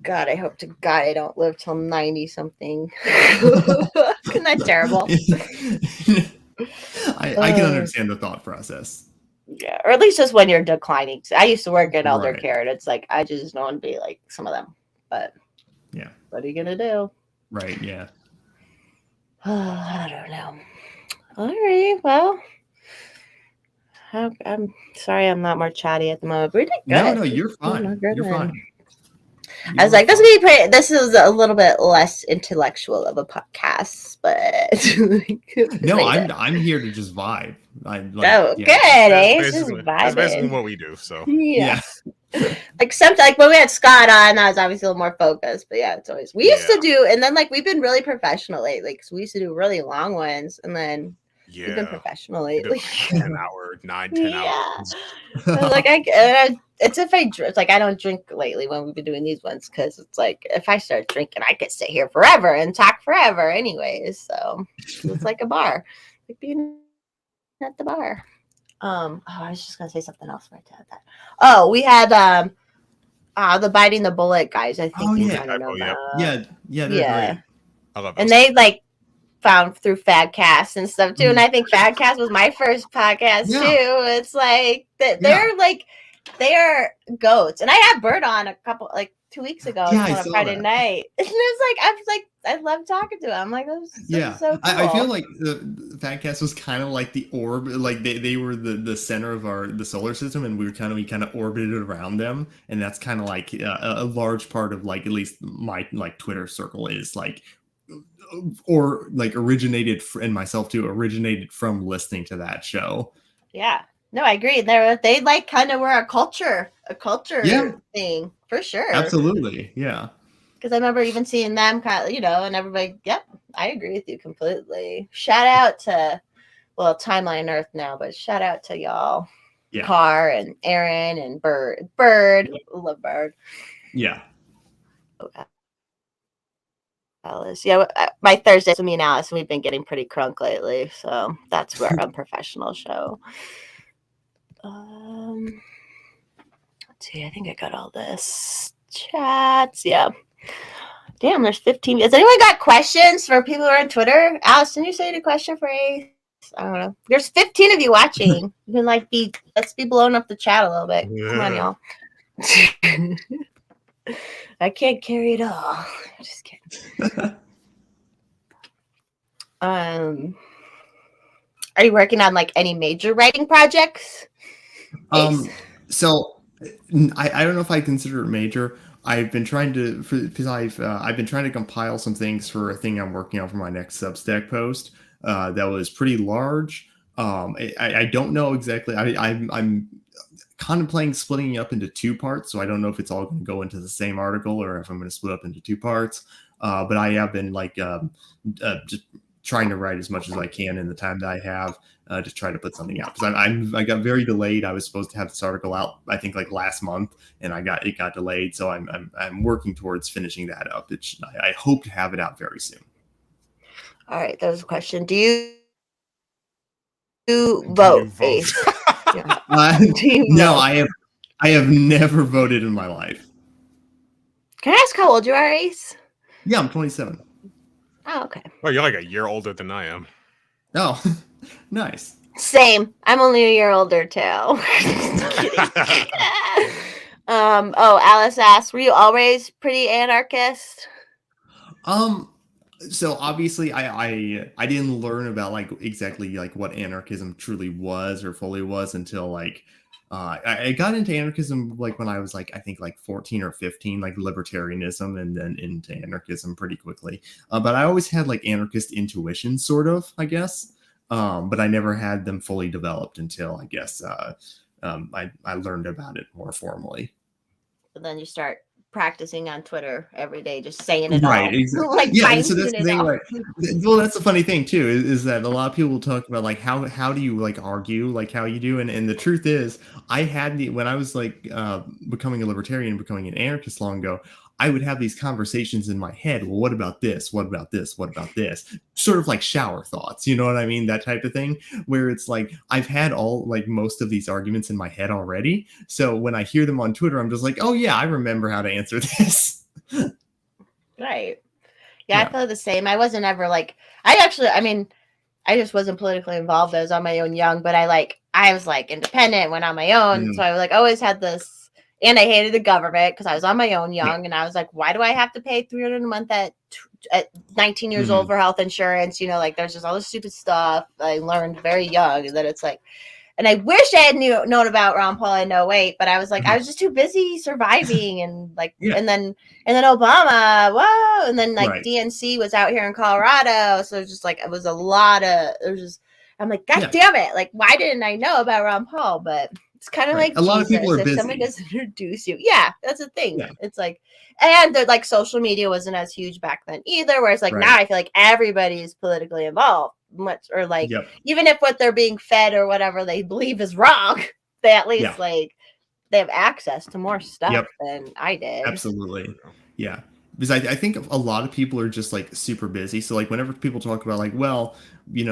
God, I hope to God I don't live till 90 something. Isn't that terrible? I can understand the thought process. Yeah, or at least just when you're declining. I used to work in elder care, and it's like I just don't want to be like some of them. But yeah, what are you gonna do? Right. Yeah. I don't know. All right. Well, I'm sorry I'm not more chatty at the moment. But we did good. No, you're fine. You're fine. I was like, this is a little bit less intellectual of a podcast, but no, I'm here to just vibe. Good, eh? That's basically what we do. So yeah. Except like when we had Scott on, that was obviously a little more focused. But yeah, it's always we used to do, and then like we've been really professional lately because we used to do really long ones, and then we've been professional lately. 10 hours. Like it's if I drink, like I don't drink lately when we've been doing these ones because it's like if I start drinking, I could sit here forever and talk forever, anyways. So it's like a bar, like being at the bar. I was just gonna say something else right to that. Oh, we had the Biting the Bullet guys. I think yeah, I love and they like found through Fadcast and stuff too, and I think Fadcast was my first podcast too. It's like they're like they are goats, and I had Bert on a couple 2 weeks ago on a Friday night, and it was like I love talking to him. I'm like, this is so cool. I feel like the Fadcast was kind of like the orb, like they were the center of the solar system, and we kind of orbited around them, and that's kind of like a large part of like at least my like Twitter circle is like, or like originated and myself too originated from listening to that show. Yeah. No, I agree. They like kind of were a culture thing for sure. Absolutely, yeah. Because I remember even seeing them kind of, and everybody. Yep, I agree with you completely. Shout out to, Timeline Earth now, but shout out to y'all, Car and Aaron and Bird. Love Bird. Yeah. Alice, my Thursdays with me and Alice, and we've been getting pretty crunk lately, so that's our unprofessional show. Let's see. I think I got all this chats. Yeah. Damn, there's 15. Has anyone got questions for people who are on Twitter? Alice, didn't you say you had a question for Ace? I don't know. There's 15 of you watching. You can let's be blowing up the chat a little bit. Yeah. Come on, y'all. I can't carry it all. I'm just kidding. Are you working on like any major writing projects? So I don't know if I consider it major. I've been trying to I've been trying to compile some things for a thing I'm working on for my next Substack post. That was pretty large. I don't know exactly. I'm contemplating splitting it up into 2 parts, so I don't know if it's all going to go into the same article or if I'm going to split up into 2 parts. But I have been just trying to write as much as I can in the time that I have to try to put something out, because I got very delayed. I was supposed to have this article out, I think, like last month, and it got delayed. So I'm working towards finishing that up. I hope to have it out very soon. All right, that was a question. Do you vote? No, I have never voted in my life. Can I ask how old you are, Ace? Yeah, I'm 27. Oh, okay. Well, you're like a year older than I am. Oh, nice. Same. I'm only a year older too. Alice asked, were you always pretty anarchist? So obviously I didn't learn about like exactly like what anarchism truly was or fully was until like I got into anarchism like when I was like, I think like 14 or 15, like libertarianism, and then into anarchism pretty quickly. But I always had like anarchist intuition, sort of, I guess. But I never had them fully developed until I guess I learned about it more formally. And then you start practicing on Twitter every day, just saying it right, all. Exactly. Like, yeah, so that's the thing. Like, well, that's the funny thing too, is that a lot of people talk about like how do you like argue like how you do, and the truth is, I had when I was like becoming a libertarian, becoming an anarchist long ago, I would have these conversations in my head. Well, what about this? What about this? What about this? Sort of like shower thoughts, you know what I mean? That type of thing, where it's like I've had most of these arguments in my head already. So when I hear them on Twitter, I'm just like, oh yeah, I remember how to answer this. Right. Yeah, I feel the same. I wasn't ever like, I just wasn't politically involved. I was on my own young, but I was like independent, went on my own. So I like always had this. And I hated the government because I was on my own young. And I was like, why do I have to pay $300 a month at 19 years old for health insurance? You know, like there's just all this stupid stuff I learned very young that it's like, and I wish I had known about Ron Paul in 08, but I was like, I was just too busy surviving and like, and then Obama, whoa. And then like DNC was out here in Colorado. So it was just like, it was a lot of, I'm like, God damn it. Like, why didn't I know about Ron Paul? But it's kind of like a lot of people are if busy. Someone doesn't introduce you. Yeah, that's the thing. Yeah. It's like, and like social media wasn't as huge back then either. Whereas like now I feel like everybody is politically involved, or like even if what they're being fed or whatever they believe is wrong, they at least like they have access to more stuff than I did. Absolutely. Yeah. Because I think a lot of people are just like super busy. So like whenever people talk about like, well, you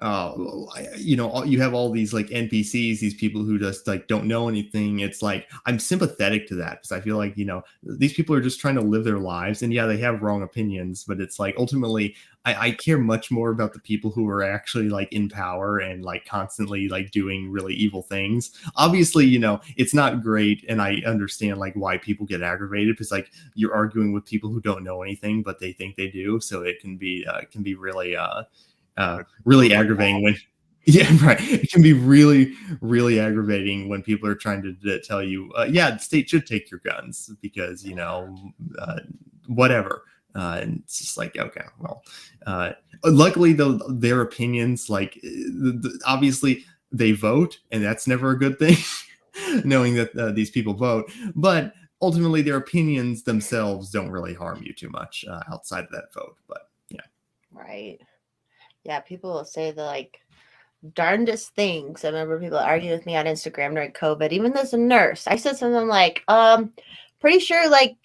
have all these like NPCs, these people who just like don't know anything. It's like, I'm sympathetic to that because I feel like, these people are just trying to live their lives, and they have wrong opinions, but it's like, ultimately I care much more about the people who are actually like in power and like constantly like doing really evil things. Obviously, it's not great. And I understand like why people get aggravated, because like you're arguing with people who don't know anything, but they think they do. So it can be really, really aggravating when it can be really, really aggravating when people are trying to tell you the state should take your guns because whatever, and it's just like, okay, well, luckily though their opinions, like obviously they vote, and that's never a good thing knowing that these people vote, but ultimately their opinions themselves don't really harm you too much outside of that vote. But yeah, people will say the like darndest things. I remember people arguing with me on Instagram during COVID. Even as a nurse, I said something like, pretty sure like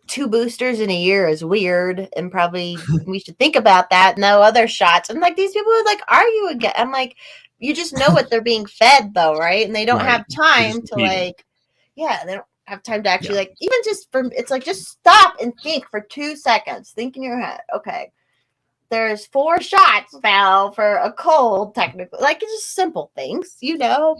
2 boosters in a year is weird, and probably we should think about that. No other shots. And like these people would like argue again. I'm like, you just know what they're being fed though, right? And they don't have time to like, they don't have time to actually like, even just it's like, just stop and think for 2 seconds. Think in your head, okay, there's 4 shots now for a cold, technically. Like, it's just simple things,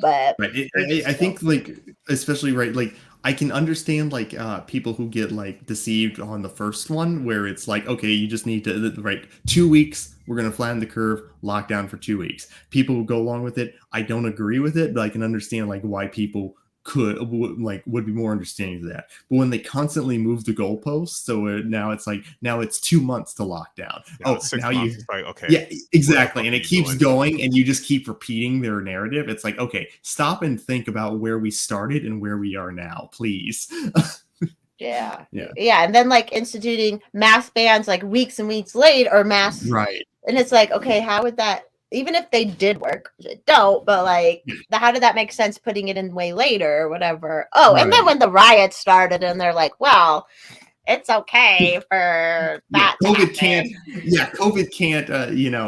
but I think like, especially like I can understand like people who get like deceived on the first one, where it's like, okay, you just need to 2 weeks, we're going to flatten the curve, lockdown for 2 weeks. People who go along with it, I don't agree with it, but I can understand like why people would be more understanding to that. But when they constantly move the goalposts, so now it's 2 months to lockdown. Yeah, 6 now months. It's like, okay, yeah, exactly, and it keeps doing? going, and you just keep repeating their narrative. It's like, okay, stop and think about where we started and where we are now, please. Yeah. Yeah. And then like instituting mask bans like weeks and weeks later, or masks. Right. And it's like, okay, how would that, even if they did work, which they don't, but like, how did that make sense putting it in way later or whatever? Oh, and then when the riots started and they're like, well, it's okay for that. COVID can't,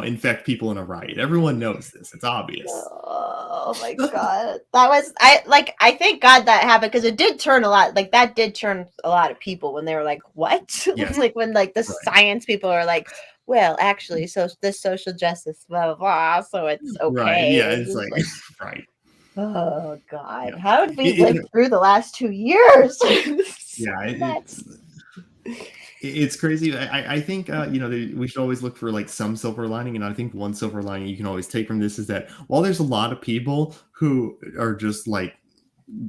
infect people in a riot. Everyone knows this. It's obvious. Oh my God. I thank God that happened, because it did turn a lot of people when they were like, what? Yes. Like when like the science people are like, well, actually, so this social justice, blah, blah, blah, so it's okay. Right. Yeah, it's like right. Oh God. Yeah. How did we live through the last 2 years? Yeah, it's crazy. I think we should always look for like some silver lining, and I think one silver lining you can always take from this is that while there's a lot of people who are just like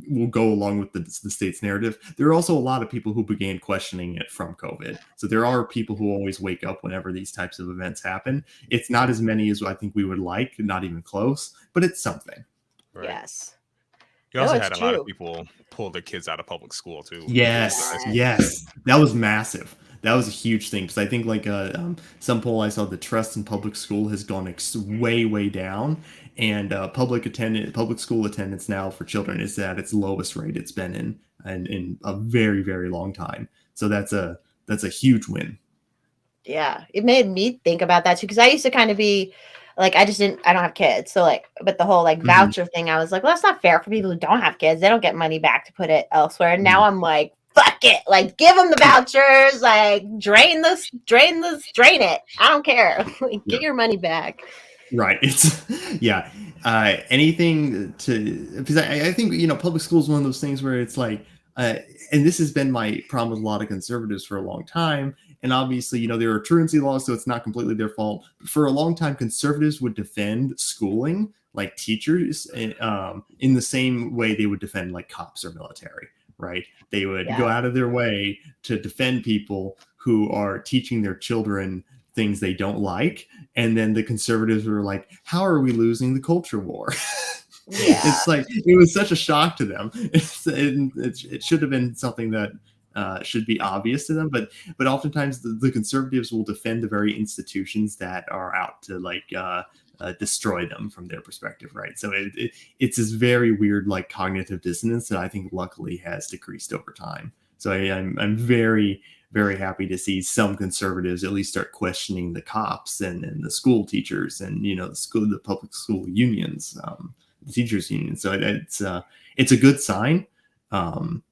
will go along with the state's narrative, there are also a lot of people who began questioning it from COVID. So there are people who always wake up whenever these types of events happen. It's not as many as I think we would like, not even close, but it's something. Right. Yes. You also had a lot of people pull their kids out of public school too. Yes, that was massive. That was a huge thing, because I think like some poll I saw, the trust in public school has gone way down, and public school attendance now for children is at its lowest rate it's been in a very, very long time. So that's a huge win. Yeah, it made me think about that too, because I used to kind of be like, I don't have kids. So like, but the whole like voucher thing, I was like, well, that's not fair for people who don't have kids. They don't get money back to put it elsewhere. And now I'm like, fuck it. Like, give them the vouchers, like drain it. I don't care. Like, get your money back. Right. It's anything because I think, public school is one of those things where it's like, and this has been my problem with a lot of conservatives for a long time. And obviously, there are truancy laws, so it's not completely their fault. But for a long time, conservatives would defend schooling, like teachers, in the same way they would defend like cops or military, right? They would go out of their way to defend people who are teaching their children things they don't like. And then the conservatives were like, how are we losing the culture war? Yeah. It's like, it was such a shock to them. It should have been something that should be obvious to them, but oftentimes the conservatives will defend the very institutions that are out to like destroy them from their perspective, right? So it's this very weird like cognitive dissonance that I think luckily has decreased over time. So I'm very, very happy to see some conservatives at least start questioning the cops and the school teachers and the public school unions, the teachers union. So it's a good sign. Rome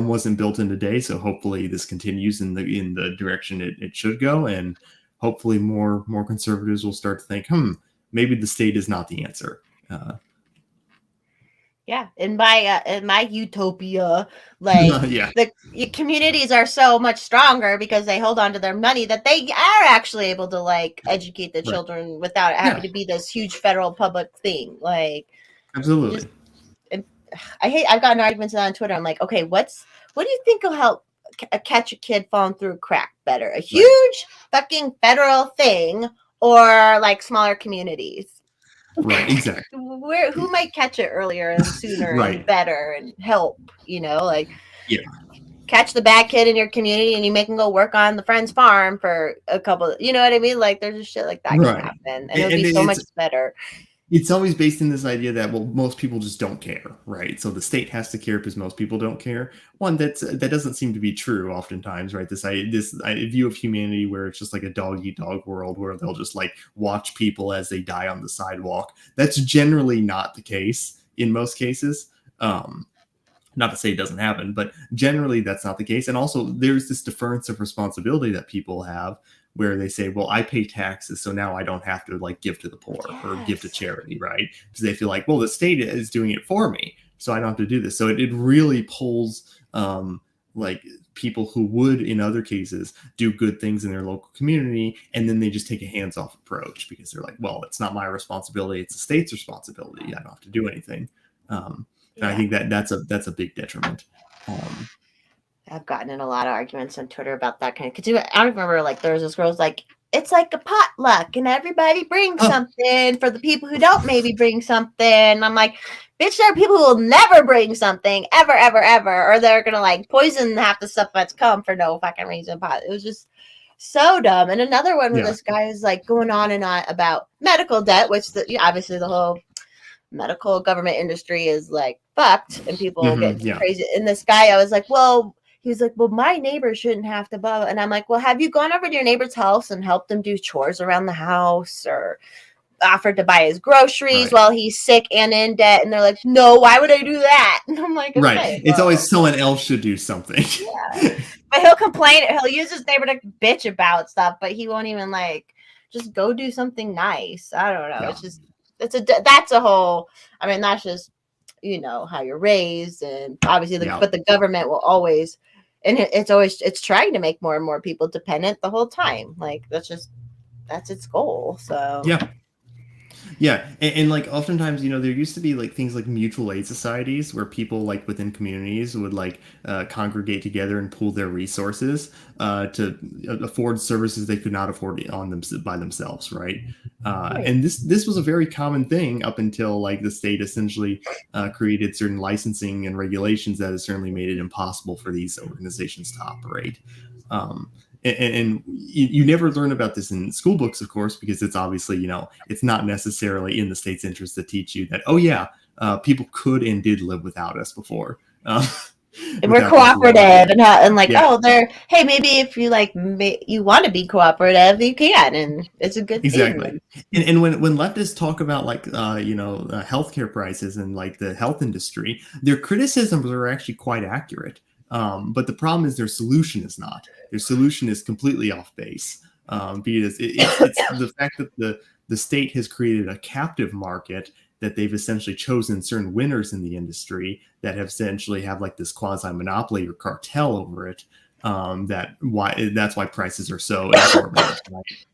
wasn't built in a day, so hopefully this continues in the direction it should go, and hopefully more conservatives will start to think, maybe the state is not the answer. In my utopia, like the communities are so much stronger because they hold on to their money that they are actually able to like educate the children without having to be this huge federal public thing. Like, absolutely. I've gotten arguments on Twitter. I'm like, okay, what do you think will help catch a kid falling through a crack better? A huge fucking federal thing or like smaller communities? Right, exactly. Who might catch it earlier and sooner and better and help, catch the bad kid in your community and you make them go work on the friend's farm for a couple, you know what I mean? Like there's just shit like that can happen and it'll be so much better. It's always based in this idea that, well, most people just don't care, right? So the state has to care because most people don't care. One, that doesn't seem to be true oftentimes, right? This view of humanity where it's just like a dog-eat-dog world where they'll just like watch people as they die on the sidewalk. That's generally not the case in most cases. Not to say it doesn't happen, but generally that's not the case. And also there's this deference of responsibility that people have where they say, well, I pay taxes, so now I don't have to like give to the poor or give to charity, right? Because they feel like, well, the state is doing it for me, so I don't have to do this. So it really pulls like people who would, in other cases, do good things in their local community, and then they just take a hands-off approach because they're like, well, it's not my responsibility, it's the state's responsibility. I don't have to do anything. And I think that's a big detriment. I've gotten in a lot of arguments on Twitter about that kind of. Because I remember, like, there was this girl's like, it's like a potluck, and everybody brings something for the people who don't maybe bring something. And I'm like, bitch, there are people who will never bring something ever, ever, ever, or they're gonna like poison half the stuff that's come for no fucking reason. It was just so dumb. And another one where this guy is like going on and on about medical debt, which obviously the whole medical government industry is like fucked, and people get crazy. And this guy, I was like, well. He was like, well, my neighbor shouldn't have to blah. And I'm like, well, have you gone over to your neighbor's house and helped him do chores around the house or offered to buy his groceries while he's sick and in debt? And they're like, no, why would I do that? And I'm like, okay, it's always someone else should do something. But he'll complain. He'll use his neighbor to bitch about stuff, but he won't even like just go do something nice. I don't know. It's just, that's a whole, I mean, that's just, how you're raised. And obviously, but the government will always, and it's trying to make more and more people dependent the whole time. Like that's its goal. So and like oftentimes there used to be like things like mutual aid societies where people like within communities would like congregate together and pool their resources to afford services they could not afford by themselves, right? And this was a very common thing up until like the state essentially created certain licensing and regulations that has certainly made it impossible for these organizations to operate. And you never learn about this in school books, of course, because it's obviously, it's not necessarily in the state's interest to teach you that, people could and did live without us before. And we're cooperative and like, hey, maybe if you like, you want to be cooperative, you can. And it's a good thing. And when leftists talk about like, healthcare prices and like the health industry, their criticisms are actually quite accurate. But the problem is their solution is not. Their solution is completely off base because it's the fact that the state has created a captive market that they've essentially chosen certain winners in the industry that have essentially have like this quasi monopoly or cartel over it. That's why prices are so exorbitant. Right?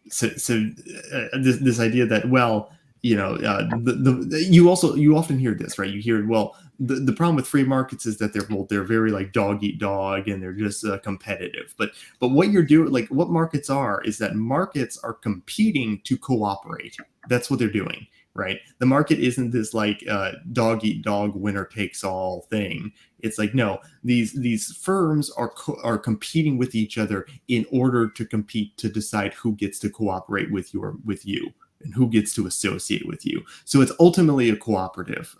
This idea that you often hear this, right? You hear, well, the problem with free markets is that they're very like dog eat dog and they're just competitive. But what you're doing, like what markets are, is that markets are competing to cooperate. That's what they're doing, right? The market isn't this like dog eat dog winner takes all thing. It's like, no, these firms are competing with each other in order to compete to decide who gets to cooperate with you. And who gets to associate with you. So it's ultimately a cooperative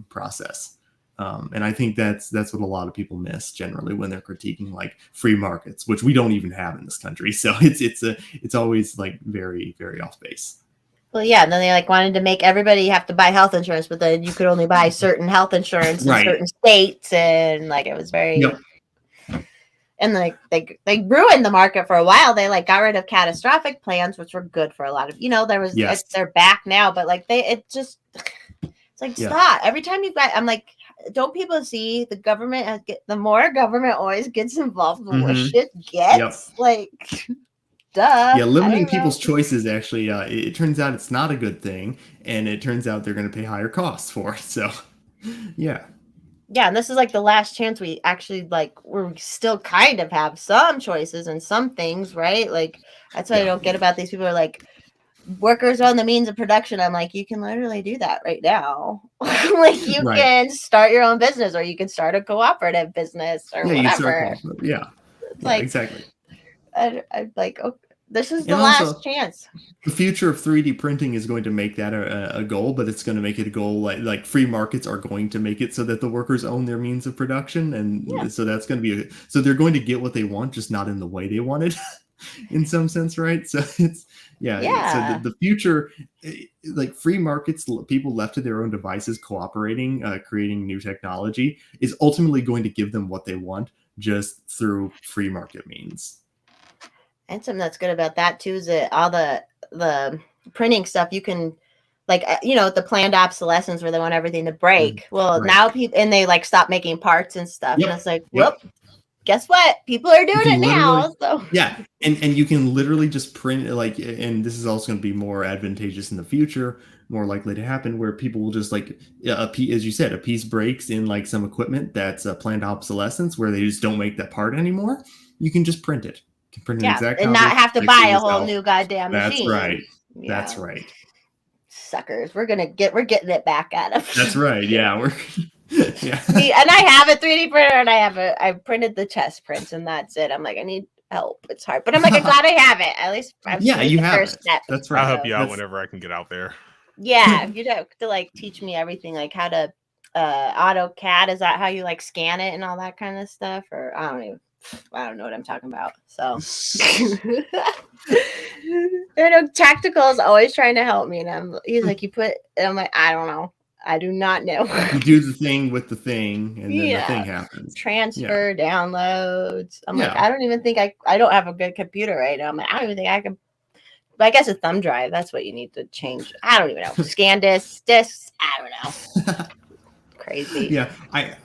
process. And I think that's what a lot of people miss generally when they're critiquing like free markets, which we don't even have in this country. So it's always like very, very off base. Well, yeah, and then they like wanted to make everybody have to buy health insurance, but then you could only buy certain health insurance in certain states, and like it was very And like they ruined the market for a while. They like got rid of catastrophic plans, which were good for a lot of, there was, they're back now, but like it's like, stop. Every time I'm like, don't people see the government, the more government always gets involved, the more shit gets like, duh. Yeah. Limiting people's choices actually, it turns out it's not a good thing. And it turns out they're going to pay higher costs for it. So yeah. Yeah, and this is like the last chance we actually we still kind of have some choices and some things, right? Like that's what I don't get about these people are like workers on the means of production. I'm like, you can literally do that right now. Like you can start your own business or you can start a cooperative business or whatever. Exactly. I'm like, okay. This is the last chance. The future of 3D printing is going to make that a goal, but it's going to make it a goal like free markets are going to make it so that the workers own their means of production. And so that's going to be so they're going to get what they want, just not in the way they wanted in some sense, right? So it's so the future, like free markets, people left to their own devices, cooperating, creating new technology is ultimately going to give them what they want just through free market means. And something that's good about that too is that all the printing stuff you can the planned obsolescence where they want everything to break. Well, now people and they like stop making parts and stuff. And it's like, guess what? People are doing You it can now. So Yeah, and you can literally just print it, like, and this is also going to be more advantageous in the future, more likely to happen, where people will just like as you said, a piece breaks in like some equipment that's a planned obsolescence, where they just don't make that part anymore. You can just print it. You can print an yeah, exact and copy, not have to fix it buy a whole yourself. new goddamn That's machine. right. Yeah. That's right. Suckers. We're getting it back at them. That's right. Yeah, we're yeah. See, and I have a 3D printer, and I printed the chest prints, and that's it. I'm like, I need help. It's hard, but I'm like, I'm glad I have it. At least You the have first it. step. That's right. I'll help you out That's- whenever I can get out there. Yeah, you'd have to like teach me everything, like how to AutoCAD. Is that how you like scan it and all that kind of stuff? Or I don't know what I'm talking about. So Tactical is always trying to help me, and he's like, and I'm like, I don't know. I do not know. You do the thing with the thing, and then the thing happens. Transfer, downloads. I'm like, Yeah. I don't even think I don't have a good computer right now. I'm like, I don't even think I can. But I guess a thumb drive, that's what you need to change. I don't even know. Scan discs, I don't know. Crazy. Yeah,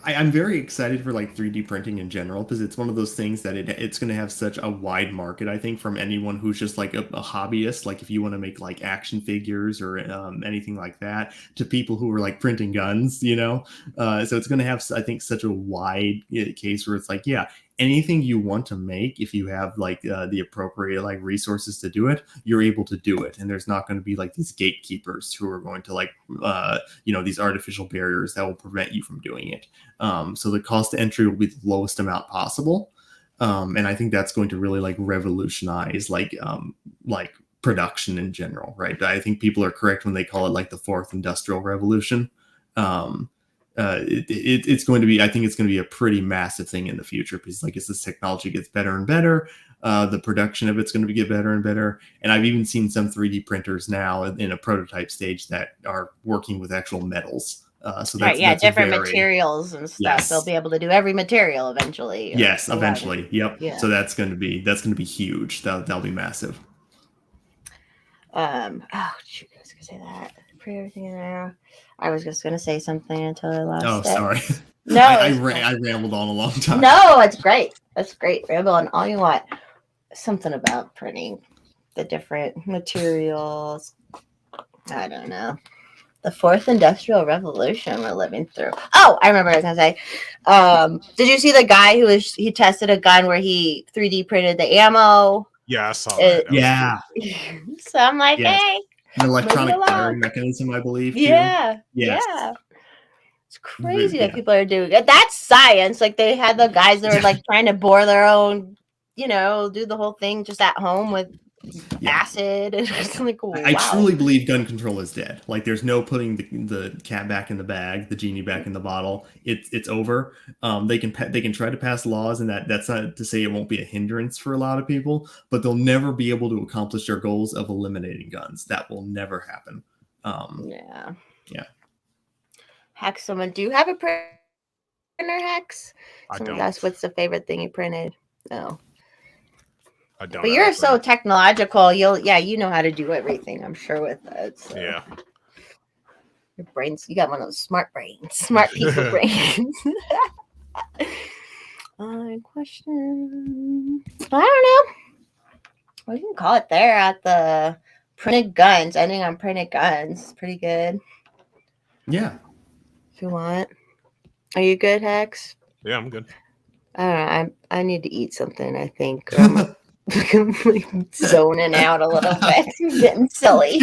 I'm very excited for like 3D printing in general, because it's one of those things that it's going to have such a wide market, I think, from anyone who's just like a hobbyist, like if you want to make like action figures or anything like that, to people who are like printing guns, so it's going to have, I think, such a wide case where it's like, yeah, anything you want to make, if you have like the appropriate like resources to do it, you're able to do it, and there's not going to be like these gatekeepers who are going to like these artificial barriers that will prevent you from doing it. So the cost to entry will be the lowest amount possible, and I think that's going to really like revolutionize like production in general, right? I think people are correct when they call it like the fourth industrial revolution. It's going to be, I think it's going to be a pretty massive thing in the future, because like as this technology gets better and better, the production of it's going to get better and better. And I've even seen some 3D printers now in a prototype stage that are working with actual metals. So that's, right, different materials and stuff. Yes. They'll be able to do every material eventually. Yes, eventually. Yep. Yeah. So that's going to be huge. That'll be massive. Oh shoot, I was gonna say that. Put everything in there. I was just gonna say something until I lost it. Oh, sorry. No, I rambled on a long time. No, it's great. That's great. Ramble on all you want. Something about printing the different materials. I don't know. The fourth industrial revolution we're living through. Oh, I remember what I was gonna say. Did you see the guy he tested a gun where he 3D printed the ammo? Yeah, I saw that. Yeah. So I'm like, Yes. hey. An electronic along. firing mechanism, I believe. Too. Yeah. Yes. Yeah. It's crazy that people are doing it. That's science. Like they had the guys that were like trying to bore their own, do the whole thing just at home with acid. It's like, wow. I truly believe gun control is dead. Like there's no putting the cat back in the bag, the genie back in the bottle. It's over. They can try to pass laws, and that's not to say it won't be a hindrance for a lot of people, but they'll never be able to accomplish their goals of eliminating guns. That will never happen. Yeah. Hex, someone, do you have a printer, Hex? I don't. That's what's the favorite thing you printed? No. I don't. But you're so technological. You know how to do everything, I'm sure, with that. So. Yeah. Your brains, you got one of those smart brains, smart people brains. Question. I don't know. We can call it there at the printed guns. Ending on printed guns. Pretty good. Yeah. If you want. Are you good, Hex? Yeah, I'm good. I don't know. I need to eat something, I think. I'm like zoning out a little bit. I'm getting silly.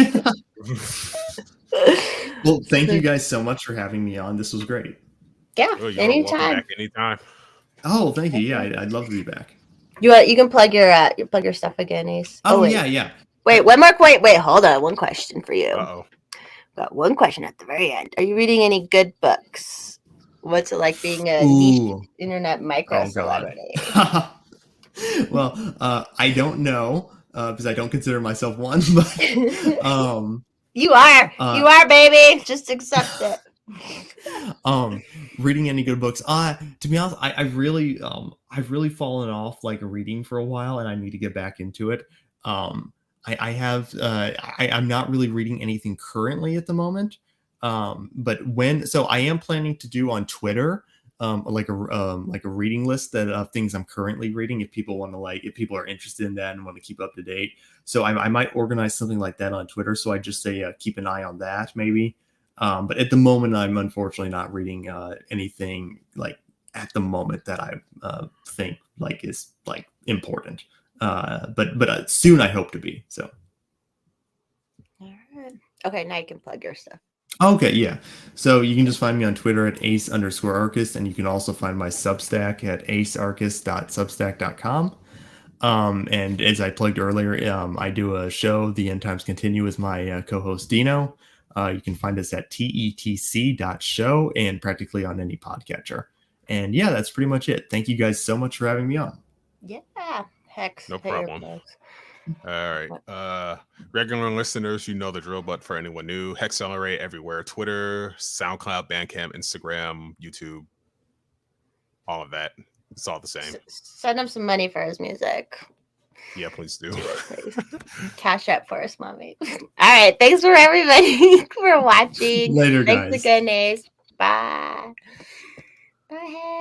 Well, thank you guys so much for having me on. This was great. Yeah, Oh, you're anytime. welcome back anytime. Oh, thank you. Yeah, I'd love to be back. You can plug your stuff again, Ace. Oh, wait. yeah. Wait, one more. Wait, hold on. One question for you. Uh-oh. Got one question at the very end. Are you reading any good books? What's it like being a niche internet micro celebrity? Well, I don't know because I don't consider myself one, but you are, baby. Just accept it. Reading any good books? To be honest, I've really fallen off like reading for a while, and I need to get back into it. I'm not really reading anything currently at the moment. But I am planning to do on Twitter like a reading list that of things I'm currently reading. If people want to if people are interested in that and want to keep up to date, so I might organize something like that on Twitter. So I just say keep an eye on that maybe. But at the moment, I'm unfortunately not reading anything like at the moment that I think like is like important. But soon I hope to be. So. All right. Okay, now you can plug your stuff. Okay, yeah. So you can just find me on Twitter at ace_arcus, and you can also find my Substack at acearcus.substack.com. And as I plugged earlier, I do a show, The End Times Continue, with my co-host Dino. You can find us at tetc.show and practically on any podcatcher. And yeah, that's pretty much it. Thank you guys so much for having me on. Yeah, Hex. No problem. All right. Regular listeners, you know the drill, but for anyone new, Hexcelerate everywhere: Twitter, SoundCloud, Bandcamp, Instagram, YouTube, all of that. It's all the same. Send him some money for his music. Yeah, please do. Cash up for us, mommy. All right. Thanks for everybody for watching. Later, guys. Thanks again, Ace. Bye. Bye.